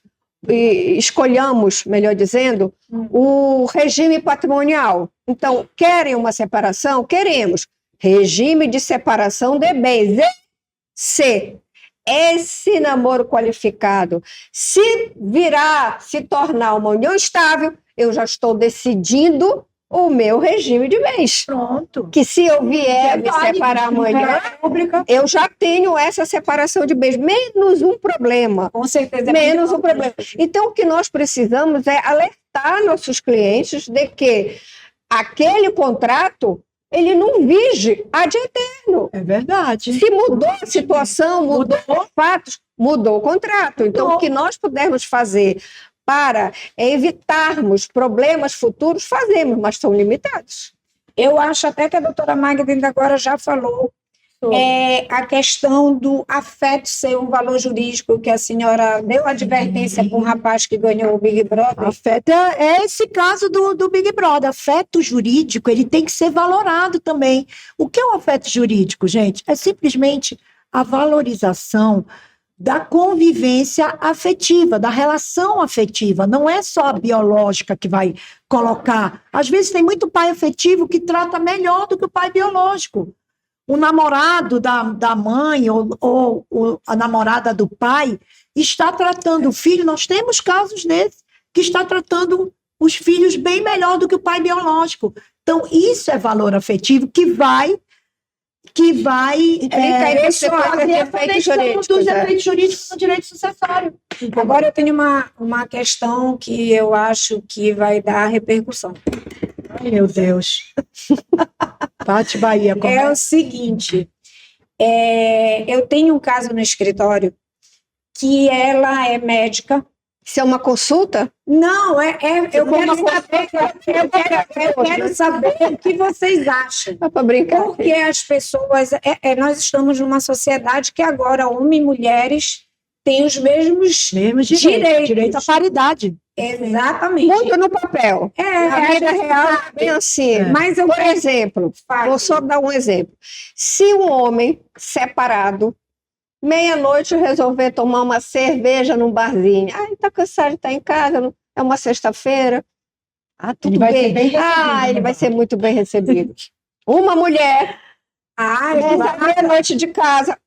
[SPEAKER 3] melhor dizendo, o regime patrimonial. Então, querem uma separação? Queremos. Regime de separação de bens. E se esse namoro qualificado se tornar uma união estável, eu já estou decidindo o meu regime de bens.
[SPEAKER 2] Pronto.
[SPEAKER 3] Que se eu vier me separar amanhã, eu já tenho essa separação de bens, menos um problema.
[SPEAKER 1] Com certeza.
[SPEAKER 3] Menos um problema. Então, o que nós precisamos é alertar nossos clientes de que aquele contrato, ele não vige ad eterno.
[SPEAKER 2] É verdade.
[SPEAKER 3] Se mudou a situação, mudou os fatos, mudou o contrato. Então, o que nós pudermos fazer para evitarmos problemas futuros, fazemos, mas são limitados.
[SPEAKER 1] Eu acho até que a doutora Magda ainda agora já falou a questão do afeto ser um valor jurídico, que a senhora deu advertência para um rapaz que ganhou o Big Brother.
[SPEAKER 2] Afeto é esse caso do Big Brother. Afeto jurídico, ele tem que ser valorado também. O que é o afeto jurídico, gente? É simplesmente a valorização da convivência afetiva, da relação afetiva. Não é só a biológica que vai colocar. Às vezes tem muito pai afetivo que trata melhor do que o pai biológico. O namorado da mãe ou a namorada do pai está tratando o filho, nós temos casos desses, que está tratando os filhos bem melhor do que o pai biológico. Então, isso é valor afetivo que vai dos efeitos jurídicos no direito sucessório.
[SPEAKER 1] Agora eu tenho uma questão que eu acho que vai dar repercussão.
[SPEAKER 2] Ai, meu Deus. Pati Bahia.
[SPEAKER 1] É o seguinte, eu tenho um caso no escritório que ela é médica.
[SPEAKER 3] Isso é uma consulta?
[SPEAKER 1] Não, eu quero saber o que vocês acham.
[SPEAKER 3] É para brincar.
[SPEAKER 1] Porque as pessoas... nós estamos numa sociedade que agora homens e mulheres têm os mesmos direitos.
[SPEAKER 2] Direito à paridade.
[SPEAKER 1] Exatamente.
[SPEAKER 3] Muito no papel. Na vida real é bem assim.
[SPEAKER 1] Mas
[SPEAKER 3] por exemplo, vou só dar um exemplo. Se um homem separado, meia-noite, resolver tomar uma cerveja num barzinho. Está cansado de estar em casa, é uma sexta-feira. Tudo bem. Ele vai ser muito bem recebido. Uma mulher, meia-noite de casa,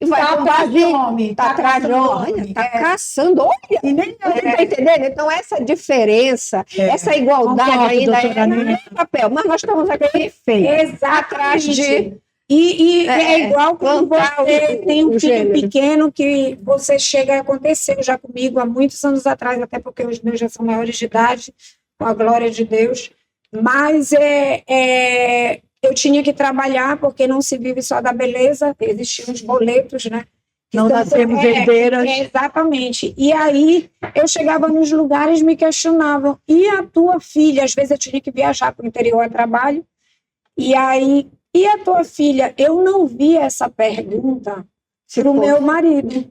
[SPEAKER 3] e vai para um barzinho, está atrás de homem, está caçando, olha. Você está entendendo? Então, essa diferença, essa igualdade ainda é no papel, mas nós estamos aqui atrás de...
[SPEAKER 1] E é igual quando você tem um filho pequeno que você chega a acontecer já comigo há muitos anos atrás, até porque os meus já são maiores de idade, com a glória de Deus, mas eu tinha que trabalhar porque não se vive só da beleza, existiam os boletos, né?
[SPEAKER 2] Não nascemos herdeiras.
[SPEAKER 1] Exatamente. E aí eu chegava nos lugares e me questionavam, e a tua filha? Às vezes eu tinha que viajar para o interior a trabalho, e aí... E a tua filha? Eu não vi essa pergunta para o meu marido.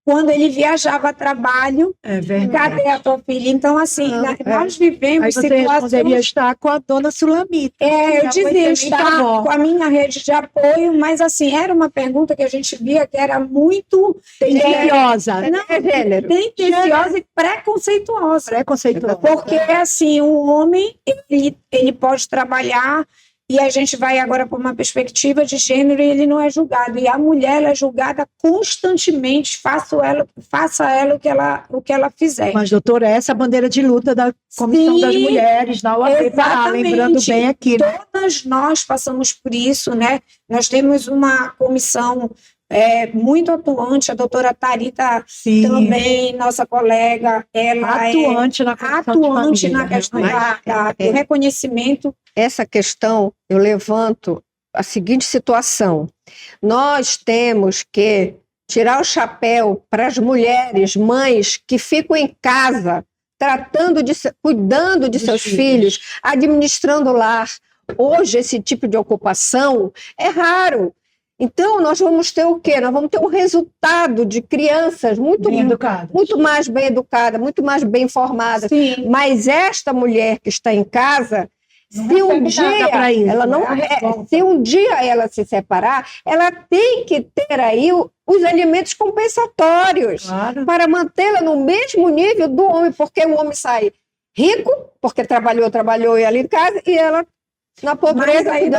[SPEAKER 1] quando ele viajava a trabalho,
[SPEAKER 2] É verdade.
[SPEAKER 1] cadê a tua filha? Então, assim, nós vivemos
[SPEAKER 2] Aí você poderia
[SPEAKER 1] situações...
[SPEAKER 2] estar com a dona Sulamita.
[SPEAKER 1] eu
[SPEAKER 2] Já foi
[SPEAKER 1] dizia
[SPEAKER 2] também
[SPEAKER 1] estar
[SPEAKER 2] avó.
[SPEAKER 1] com a minha rede de apoio, mas, assim, era uma pergunta que a gente via que era muito
[SPEAKER 2] Tendenciosa.
[SPEAKER 1] não,
[SPEAKER 3] gênero.
[SPEAKER 1] tendenciosa e preconceituosa.
[SPEAKER 2] Preconceituosa.
[SPEAKER 1] Porque, assim, o homem, ele pode trabalhar e a gente vai agora para uma perspectiva de gênero e ele não é julgado. E a mulher, ela é julgada constantemente, faça ela o que ela fizer.
[SPEAKER 2] Mas, doutora, essa é a bandeira de luta da Comissão
[SPEAKER 1] Sim,
[SPEAKER 2] das Mulheres, da OAB Pará,
[SPEAKER 1] exatamente.
[SPEAKER 2] lembrando bem aqui, né?
[SPEAKER 1] Todas nós passamos por isso, né? Nós temos uma comissão muito atuante, a doutora Tarita
[SPEAKER 2] Sim.
[SPEAKER 1] também, nossa colega, ela
[SPEAKER 2] Atuante na Comissão de
[SPEAKER 1] atuante
[SPEAKER 2] Família,
[SPEAKER 1] na questão
[SPEAKER 2] realmente.
[SPEAKER 1] do reconhecimento.
[SPEAKER 3] Essa questão, eu levanto a seguinte situação. Nós temos que tirar o chapéu para as mulheres, mães que ficam em casa, cuidando de seus filhos, administrando o lar. Hoje, esse tipo de ocupação é raro. Então, nós vamos ter o quê? Nós vamos ter um resultado de crianças muito mais bem educadas, muito mais bem formadas.
[SPEAKER 1] Sim.
[SPEAKER 3] Mas esta mulher que está em casa, se um dia ela se separar, ela tem que ter aí os alimentos compensatórios para mantê-la no mesmo nível do homem, porque o homem sai rico, porque trabalhou e ela em casa, e ela na pobreza aí,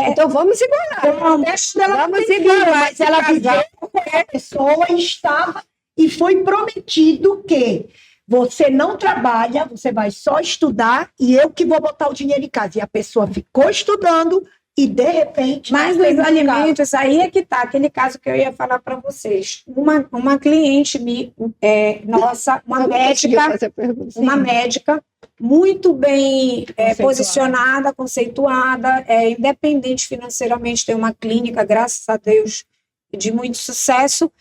[SPEAKER 3] então vamos igualar.
[SPEAKER 2] Vamos igualar, mas ela viveu porque a pessoa estava e foi prometido que você não trabalha, você vai só estudar e eu que vou botar o dinheiro em casa. E a pessoa ficou estudando e, de repente...
[SPEAKER 1] Mas os alimentos, aí é que tá, aquele caso que eu ia falar para vocês. Uma cliente nossa, uma médica, muito bem posicionada, conceituada, independente financeiramente, tem uma clínica, graças a Deus, de muito sucesso.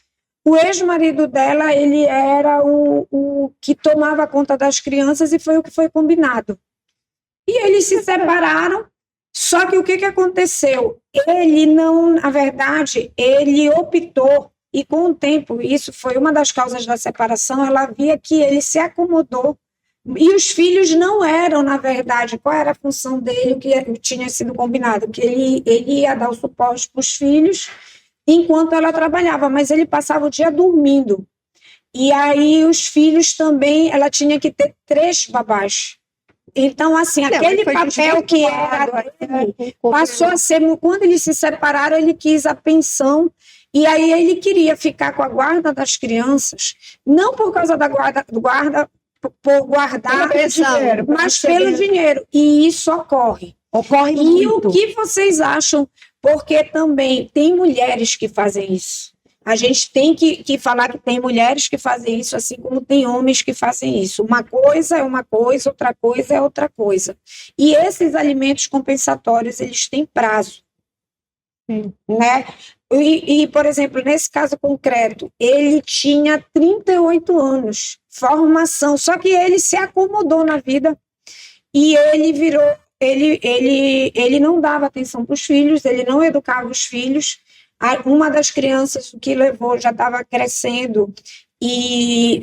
[SPEAKER 1] O ex-marido dela, ele era o que tomava conta das crianças e foi o que foi combinado. E eles se separaram, só que o que aconteceu? Ele não, na verdade, ele optou, e com o tempo, isso foi uma das causas da separação, ela via que ele se acomodou. E os filhos não eram, na verdade, qual era a função dele, o que tinha sido combinado, que ele ia dar o suporte para os filhos enquanto ela trabalhava, mas ele passava o dia dormindo. E aí os filhos também, ela tinha que ter 3 babás. Então, assim, aquele papel que era dele, passou a ser, quando eles se separaram, ele quis a pensão, e aí ele queria ficar com a guarda das crianças, não por causa da guarda por guardar dinheiro, mas pelo dinheiro. E isso ocorre.
[SPEAKER 2] Ocorre muito.
[SPEAKER 1] E o que vocês acham? Porque também tem mulheres que fazem isso. A gente tem que falar que tem mulheres que fazem isso, assim como tem homens que fazem isso. Uma coisa é uma coisa, outra coisa é outra coisa. E esses alimentos compensatórios, eles têm prazo. Né? E, por exemplo, nesse caso concreto, ele tinha 38 anos, formação, só que ele se acomodou na vida e ele virou, ele não dava atenção para os filhos, ele não educava os filhos. Uma das crianças que levou já estava crescendo e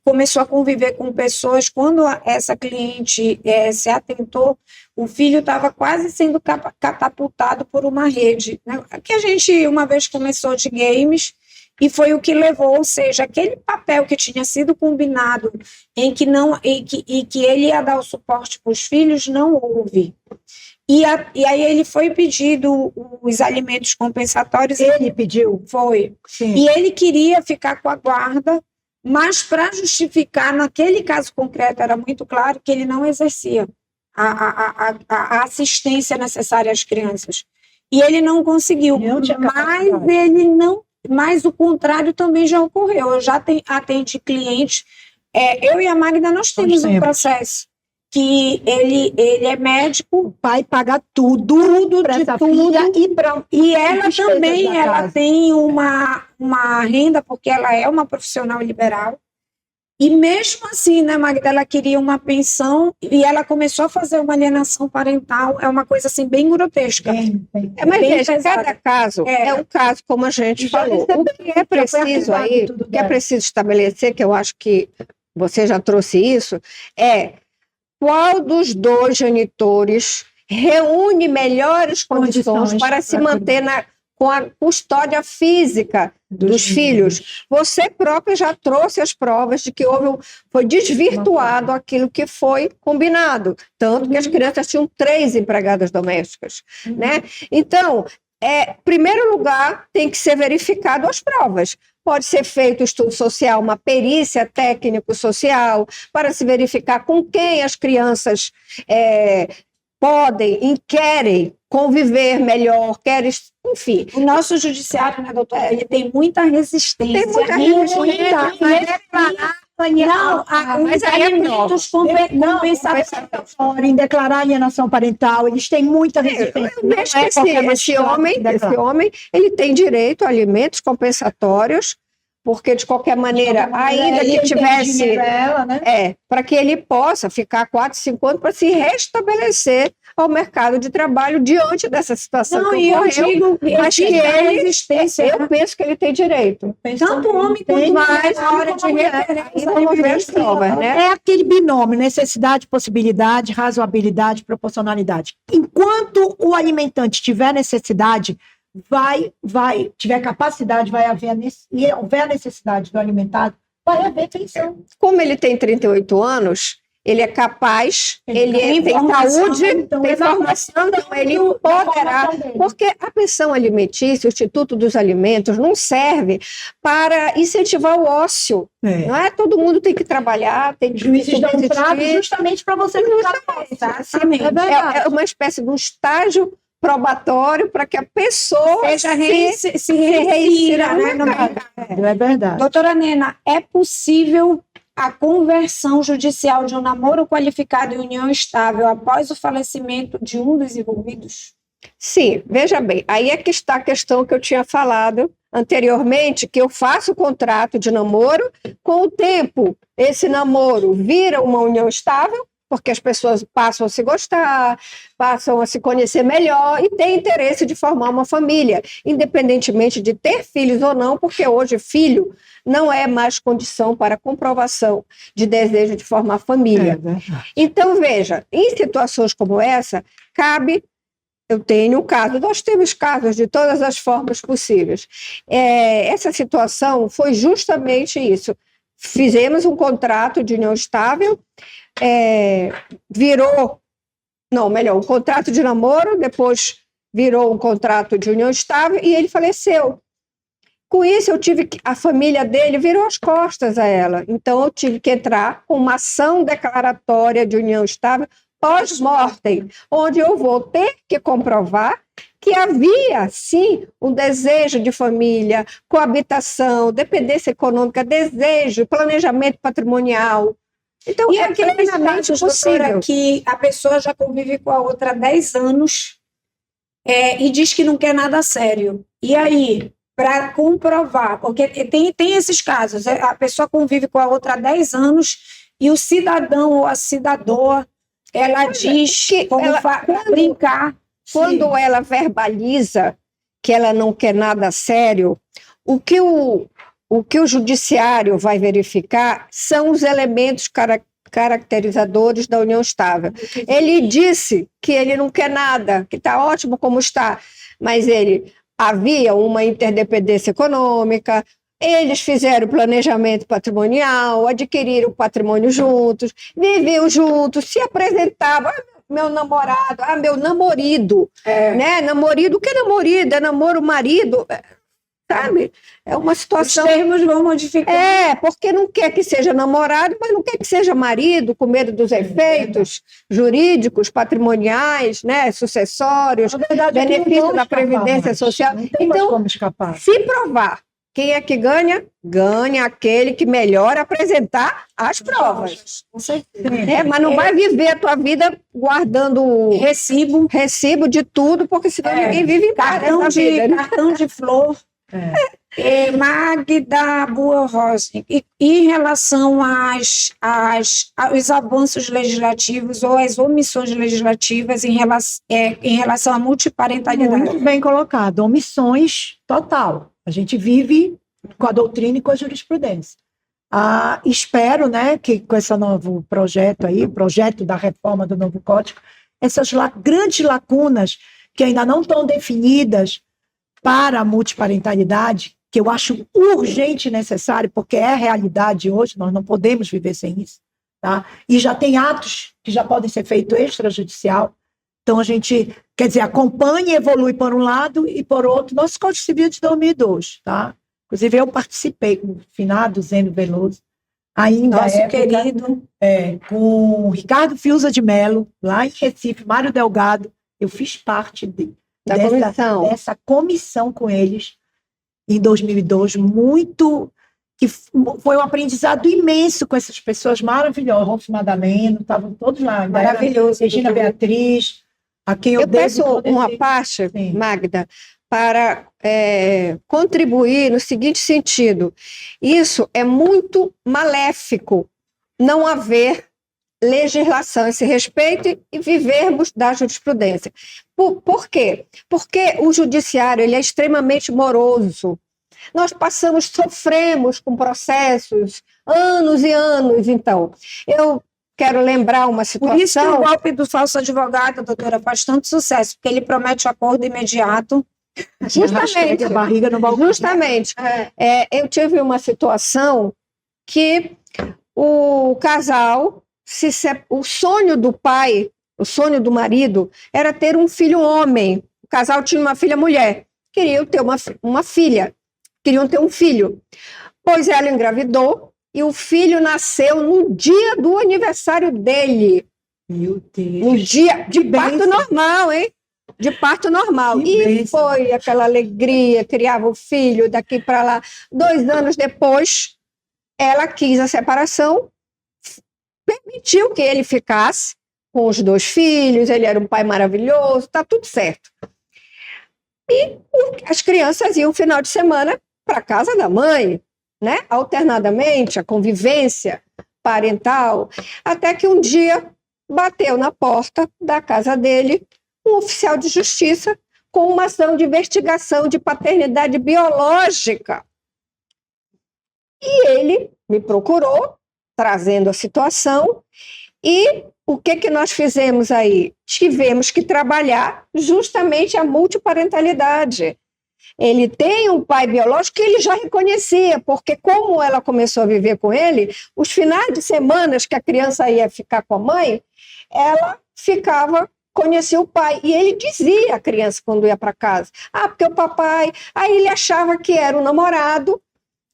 [SPEAKER 1] começou a conviver com pessoas. Quando essa cliente se atentou, o filho estava quase sendo catapultado por uma rede, né? Que a gente uma vez começou de games e foi o que levou, ou seja, aquele papel que tinha sido combinado em que ele ia dar o suporte para os filhos, não houve. E aí ele foi pedido os alimentos compensatórios.
[SPEAKER 2] Ele pediu?
[SPEAKER 1] Foi.
[SPEAKER 2] Sim.
[SPEAKER 1] E ele queria ficar com a guarda, mas para justificar, naquele caso concreto, era muito claro que ele não exercia a assistência necessária às crianças. E ele não conseguiu. Mas o contrário também já ocorreu. Eu já atendi clientes. Eu e a Magda, nós temos um processo que ele é médico.
[SPEAKER 2] O pai paga tudo para essa filha
[SPEAKER 1] e ela também ela tem uma renda, porque ela é uma profissional liberal. E mesmo assim, né, Magda, ela queria uma pensão e ela começou a fazer uma alienação parental. É uma coisa assim bem grotesca.
[SPEAKER 3] Mas
[SPEAKER 1] bem
[SPEAKER 3] veja,
[SPEAKER 1] pesada.
[SPEAKER 3] cada caso é um caso, como a gente falou. O que é preciso aí, o que é preciso estabelecer, que eu acho que você já trouxe isso, é qual dos dois genitores reúne melhores condições para se manter com a custódia física dos filhos. Você própria já trouxe as provas de que foi desvirtuado aquilo que foi combinado, tanto que as crianças tinham 3 empregadas domésticas, né? Então, em primeiro lugar, tem que ser verificado as provas. Pode ser feito estudo social, uma perícia técnico-social, para se verificar com quem as crianças podem e querem conviver melhor, enfim.
[SPEAKER 1] O nosso judiciário, né, doutora, ele tem muita resistência.
[SPEAKER 3] Tem muita resistência.
[SPEAKER 1] Mas aí alimentos compensatórios.
[SPEAKER 2] Em declarar alienação parental, eles têm muita resistência.
[SPEAKER 3] Esse homem, ele tem direito a alimentos compensatórios, porque de qualquer maneira, ainda que tivesse, para que ele possa ficar 4, 5 anos para se restabelecer ao mercado de trabalho diante dessa situação.
[SPEAKER 1] Não, e eu digo,
[SPEAKER 3] mas que eu penso que ele tem direito.
[SPEAKER 1] Tanto o homem quanto
[SPEAKER 3] mais a hora de vamos ver as provas, né?
[SPEAKER 2] É aquele binômio, necessidade, possibilidade, razoabilidade, proporcionalidade. Enquanto o alimentante tiver necessidade, tiver capacidade, e houver a necessidade do alimentado, vai haver pensão.
[SPEAKER 3] Como ele tem 38 anos, ele é capaz, ele tem saúde, tem formação, então ele poderá, porque a pensão alimentícia, o Instituto dos Alimentos, não serve para incentivar o ócio. Não é? Todo mundo tem que trabalhar, tem que
[SPEAKER 2] juízes dão prazo justamente para você
[SPEAKER 3] é uma espécie de um estágio probatório para que a pessoa
[SPEAKER 1] se reinsira, né, no mercado.
[SPEAKER 2] É verdade.
[SPEAKER 1] Doutora Nena, é possível a conversão judicial de um namoro qualificado em união estável após o falecimento de um dos envolvidos?
[SPEAKER 3] Sim, veja bem, aí é que está a questão que eu tinha falado anteriormente, que eu faço o contrato de namoro, com o tempo esse namoro vira uma união estável, porque as pessoas passam a se gostar, passam a se conhecer melhor e têm interesse de formar uma família, independentemente de ter filhos ou não, porque hoje filho não é mais condição para comprovação de desejo de formar família. Então, veja, em situações como essa, nós temos casos de todas as formas possíveis. Essa situação foi justamente isso. Fizemos um contrato de união estável, um contrato de namoro, depois virou um contrato de união estável e ele faleceu. Com isso, a família dele virou as costas a ela. Então, eu tive que entrar com uma ação declaratória de união estável pós-mortem, onde eu vou ter que comprovar que havia, sim, um desejo de família, coabitação, dependência econômica, desejo, planejamento patrimonial. Então,
[SPEAKER 1] é plenamente possível que a pessoa já convive com a outra há 10 anos e diz que não quer nada sério. E aí, para comprovar, porque tem esses casos, a pessoa convive com a outra há 10 anos e o cidadão ou a cidadã, ela diz que para brincar.
[SPEAKER 3] Quando ela verbaliza que ela não quer nada sério, o que o judiciário vai verificar são os elementos caracterizadores da união estável. Ele disse que ele não quer nada, que está ótimo como está, mas havia uma interdependência econômica, eles fizeram planejamento patrimonial, adquiriram patrimônio juntos, viviam juntos, se apresentavam, meu namorado, meu namorido, né? Namorido, o que é namorido? É namoro, marido, sabe? É uma situação...
[SPEAKER 1] Os termos vão modificar.
[SPEAKER 3] Porque não quer que seja namorado, mas não quer que seja marido, com medo dos efeitos jurídicos, patrimoniais, né? Sucessórios, benefícios da Previdência Social. Então, se provar quem é que ganha? Ganha aquele que melhor apresentar as provas.
[SPEAKER 1] Com certeza.
[SPEAKER 3] Mas não vai viver a tua vida guardando recibo de tudo, porque senão ninguém vive em paz.
[SPEAKER 1] Cartão de flor. Magda Buorrosnik, e em relação aos avanços legislativos ou às omissões legislativas em relação à multiparentalidade?
[SPEAKER 2] Muito bem colocado. Omissões total. A gente vive com a doutrina e com a jurisprudência. Espero, né, que com esse novo projeto aí, projeto da reforma do novo Código, essas grandes lacunas que ainda não estão definidas para a multiparentalidade, que eu acho urgente e necessário, porque é a realidade hoje, nós não podemos viver sem isso, tá? E já tem atos que já podem ser feitos extrajudicial, então a gente, quer dizer, acompanha e evolui por um lado e por outro, nosso Código Civil de 2002, tá? Inclusive eu participei com o finado Zeno Veloso, ainda
[SPEAKER 1] Nosso querido.
[SPEAKER 2] Com o Ricardo Fiuza de Mello, lá em Recife, Mário Delgado, eu fiz parte dessa comissão com eles em 2002, que foi um aprendizado imenso com essas pessoas maravilhosas, Rolf Madaleno, estavam todos lá,
[SPEAKER 1] maravilhoso,
[SPEAKER 2] Regina Beatriz, a quem eu
[SPEAKER 3] peço uma parte, sim, Magda, para contribuir no seguinte sentido: isso é muito maléfico, não haver legislação a esse respeito e vivermos da jurisprudência. Por quê? Porque o judiciário ele é extremamente moroso. Nós sofremos com processos anos e anos. Então, eu quero lembrar uma situação...
[SPEAKER 1] Por isso que o golpe do falso advogado, doutora, faz tanto sucesso, porque ele promete acordo imediato.
[SPEAKER 3] Justamente.
[SPEAKER 2] A barriga no balcão.
[SPEAKER 3] Justamente. Eu tive uma situação que o casal... o sonho do pai, o sonho do marido, era ter um filho homem. O casal tinha uma filha mulher. Queriam ter uma filha. Queriam ter um filho. Pois ela engravidou e o filho nasceu no dia do aniversário dele.
[SPEAKER 2] Meu Deus.
[SPEAKER 3] No dia de parto normal, hein? De parto normal. E foi aquela alegria, criava o filho daqui para lá. 2 anos depois, ela quis a separação, permitiu que ele ficasse com os 2 filhos, ele era um pai maravilhoso, tá tudo certo. E as crianças iam final de semana para casa da mãe, né? Alternadamente, a convivência parental, até que um dia bateu na porta da casa dele um oficial de justiça com uma ação de investigação de paternidade biológica. E ele me procurou, trazendo a situação, e o que nós fizemos aí? Tivemos que trabalhar justamente a multiparentalidade. Ele tem um pai biológico que ele já reconhecia, porque como ela começou a viver com ele, os finais de semana que a criança ia ficar com a mãe, ela conhecia o pai, e ele dizia à criança quando ia para casa, porque o papai... Aí ele achava que era o namorado,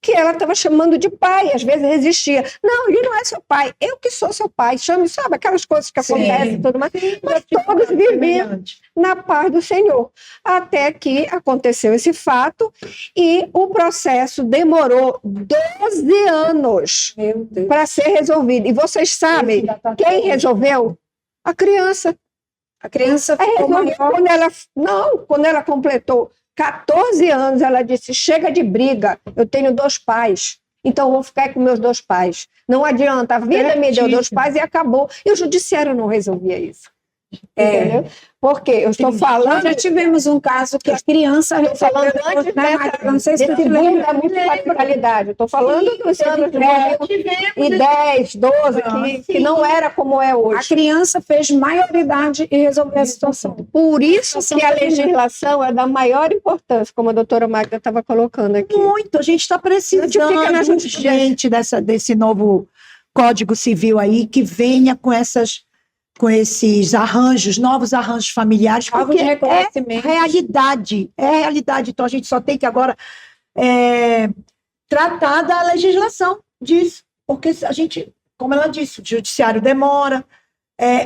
[SPEAKER 3] que ela estava chamando de pai, às vezes resistia. Não, ele não é seu pai, eu que sou seu pai. Chame, sabe, aquelas coisas que acontecem e tudo mais. Mas todos viviam na paz do Senhor. Até que aconteceu esse fato e o processo demorou 12 anos para ser resolvido. E vocês sabem quem resolveu? A criança.
[SPEAKER 1] A criança ficou maior.
[SPEAKER 3] Quando ela completou 14 anos, ela disse, chega de briga, eu tenho 2 pais, então vou ficar com meus 2 pais. Não adianta, a vida me deu 2 pais e acabou. E o judiciário não resolvia isso. Entendeu? Porque eu estou falando...
[SPEAKER 1] Já tivemos um caso que a criança...
[SPEAKER 3] Estou falando antes desse boom da multiparentalidade. Estou falando dos anos de 2010, 12, que não era como é hoje.
[SPEAKER 1] A criança fez maioridade e resolveu a situação.
[SPEAKER 3] Por isso que a legislação é da maior importância, como a doutora Magda estava colocando aqui.
[SPEAKER 2] Muito, a gente está precisando gente desse novo Código Civil aí, que venha com esses arranjos, novos arranjos familiares, porque é realidade. Então a gente só tem que agora tratar da legislação disso, porque a gente, como ela disse, o judiciário demora,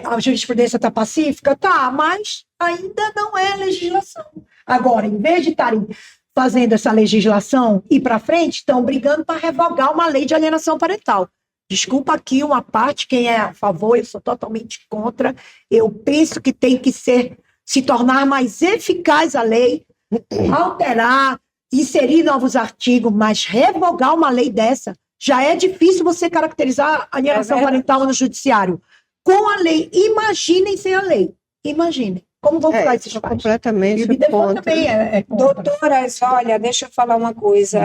[SPEAKER 2] a jurisprudência está pacífica, mas ainda não é legislação. Agora, em vez de estarem fazendo essa legislação ir para frente, estão brigando para revogar uma lei de alienação parental. Desculpa aqui uma parte, quem é a favor, eu sou totalmente contra. Eu penso que tem que se tornar mais eficaz a lei, alterar, inserir novos artigos, mas revogar uma lei dessa, já é difícil você caracterizar a alienação parental no judiciário. Com a lei, imaginem sem a lei. Imaginem. Como vão ficar esses pais?
[SPEAKER 3] Completamente
[SPEAKER 2] E o IBDFAN
[SPEAKER 3] contra.
[SPEAKER 2] também é contra.
[SPEAKER 1] Doutoras, olha, deixa eu falar uma coisa.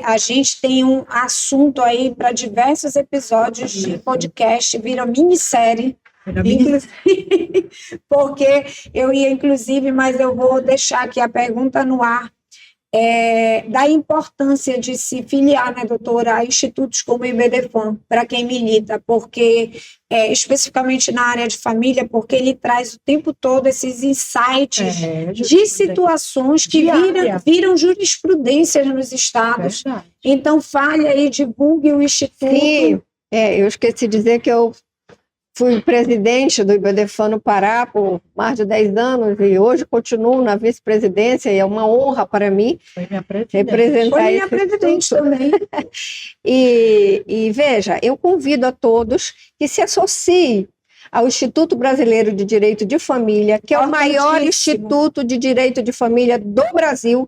[SPEAKER 1] A gente tem um assunto aí para diversos episódios de podcast, vira minissérie. Porque eu ia, inclusive, mas eu vou deixar aqui a pergunta no ar, da importância de se filiar, né, doutora, a institutos como o IBDFAN, para quem milita, porque, especificamente na área de família, porque ele traz o tempo todo esses insights de situações que viram jurisprudências nos estados. Então, fale aí, divulgue o instituto.
[SPEAKER 3] Sim, eu esqueci de dizer que eu fui presidente do IBDFAN no Pará por mais de 10 anos e hoje continuo na vice-presidência e é uma honra para mim representar
[SPEAKER 1] Foi minha presidente também.
[SPEAKER 3] E veja, eu convido a todos que se associem ao Instituto Brasileiro de Direito de Família, que é o maior instituto de direito de família do Brasil.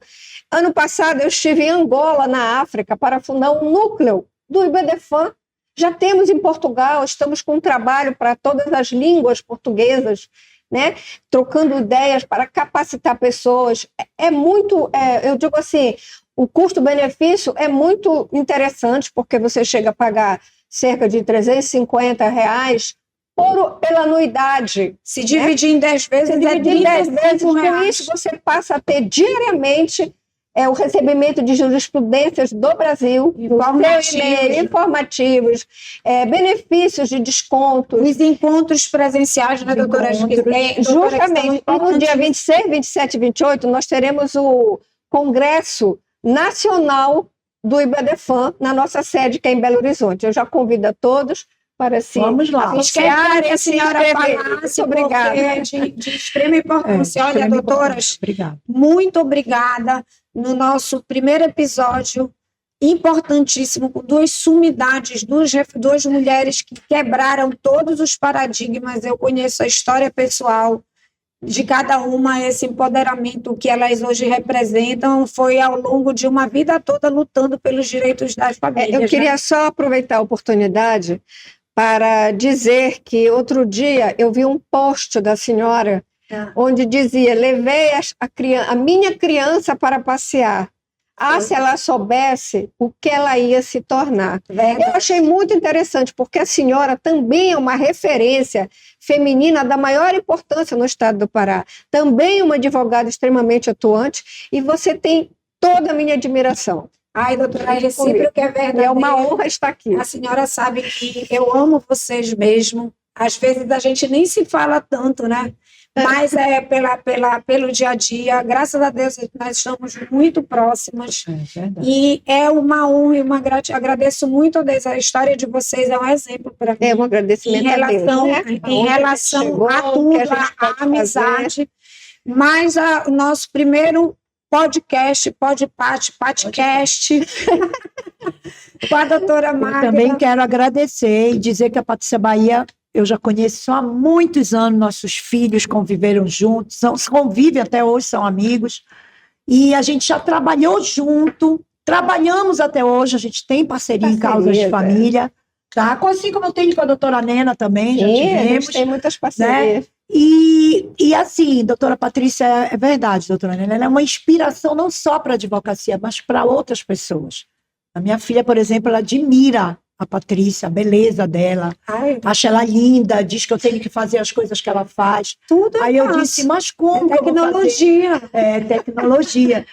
[SPEAKER 3] Ano passado eu estive em Angola, na África, para fundar um núcleo do IBDFAN. Já temos em Portugal, estamos com um trabalho para todas as línguas portuguesas, né? Trocando ideias para capacitar pessoas. Eu digo assim, o custo-benefício é muito interessante, porque você chega a pagar cerca de R$350 pela anuidade.
[SPEAKER 1] Se dividir em 10 vezes,
[SPEAKER 3] Com isso, você passa a ter diariamente o recebimento de jurisprudências do Brasil, informativos, benefícios de descontos.
[SPEAKER 1] Os encontros presenciais, né, doutora?
[SPEAKER 3] Justamente, no dia 26, 27 e 28, nós teremos o Congresso Nacional do IBDFAN, na nossa sede, que é em Belo Horizonte. Eu já convido a todos para se
[SPEAKER 2] Vamos lá.
[SPEAKER 1] Quero a senhora falasse, obrigada. É de extrema importância. Olha, doutoras, muito obrigada. No nosso primeiro episódio, importantíssimo, com duas sumidades, duas mulheres que quebraram todos os paradigmas. Eu conheço a história pessoal de cada uma, esse empoderamento que elas hoje representam foi ao longo de uma vida toda lutando pelos direitos das famílias.
[SPEAKER 3] Eu queria só aproveitar a oportunidade para dizer que outro dia eu vi um post da senhora onde dizia: levei a minha criança para passear. Se ela soubesse o que ela ia se tornar. Eu achei muito interessante, porque a senhora também é uma referência feminina da maior importância no estado do Pará. Também uma advogada extremamente atuante, e você tem toda a minha admiração.
[SPEAKER 1] Ai, doutora, é recíproco, é verdade.
[SPEAKER 3] É uma honra estar aqui.
[SPEAKER 1] A senhora sabe que eu amo vocês mesmo. Às vezes a gente nem se fala tanto, né? Mas pelo dia a dia, graças a Deus, nós estamos muito próximas. E é uma honra e uma gratidão. Agradeço muito a Deus. A história de vocês é um exemplo para mim.
[SPEAKER 3] É um agradecimento
[SPEAKER 1] em relação a tudo, a amizade. Mas o nosso primeiro podcast com a doutora Magda.
[SPEAKER 2] Eu também quero agradecer e dizer que a Patrícia Bahia eu já conheço há muitos anos, nossos filhos conviveram juntos, convivem até hoje, são amigos, e a gente já trabalhou junto, trabalhamos até hoje, a gente tem parceria em causas de família, tá? Assim como eu tenho com a doutora Nena também, já tivemos.
[SPEAKER 3] A gente tem muitas parcerias.
[SPEAKER 2] Né? E assim, doutora Patrícia, é verdade, doutora Nena, ela é uma inspiração não só para a advocacia, mas para outras pessoas. A minha filha, por exemplo, ela admira a Patrícia, a beleza dela, acha ela linda, diz que eu tenho que fazer as coisas que ela faz.
[SPEAKER 1] Tudo
[SPEAKER 2] Aí eu disse, mas como?
[SPEAKER 1] Tecnologia.
[SPEAKER 2] Tecnologia.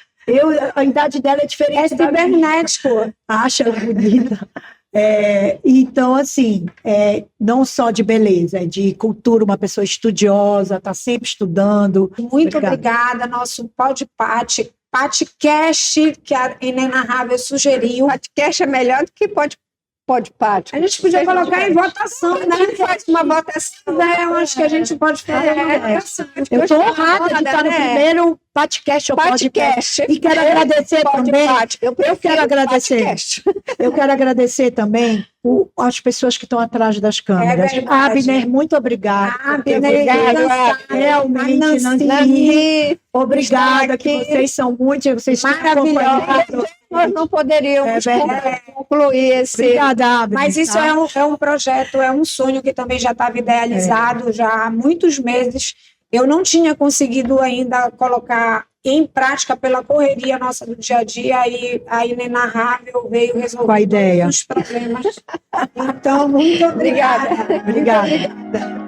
[SPEAKER 2] A idade dela é diferente.
[SPEAKER 1] É cibernético.
[SPEAKER 2] Acha ela bonita. Então, assim, não só de beleza, é de cultura, uma pessoa estudiosa, está sempre estudando.
[SPEAKER 1] Muito obrigada. Nosso podcast, que a Inenarrável sugeriu.
[SPEAKER 3] Podcast é melhor do que Podpático.
[SPEAKER 1] A gente podia colocar em votação, né?
[SPEAKER 3] Faz uma votação.
[SPEAKER 1] Eu acho que a gente pode fazer uma votação.
[SPEAKER 2] Eu estou honrada de estar no primeiro podcast ou podcast. E quero agradecer também. Eu quero agradecer.
[SPEAKER 3] Podcast.
[SPEAKER 2] Eu quero agradecer também as pessoas que estão atrás das câmeras.
[SPEAKER 1] verdade.
[SPEAKER 2] Abner, muito obrigada.
[SPEAKER 3] Obrigada,
[SPEAKER 2] realmente, Nancy. Obrigada, que vocês são vocês estão acompanhando.
[SPEAKER 3] Nós não poderíamos concluir esse.
[SPEAKER 2] Obrigada, Abner.
[SPEAKER 1] Mas isso é um projeto, é um sonho que também já estava idealizado já há muitos meses. Eu não tinha conseguido ainda colocar em prática pela correria nossa do dia a dia, e a Inenarrável veio resolver
[SPEAKER 2] Com a ideia.
[SPEAKER 1] todos os problemas. Então, muito obrigada.
[SPEAKER 2] Obrigada.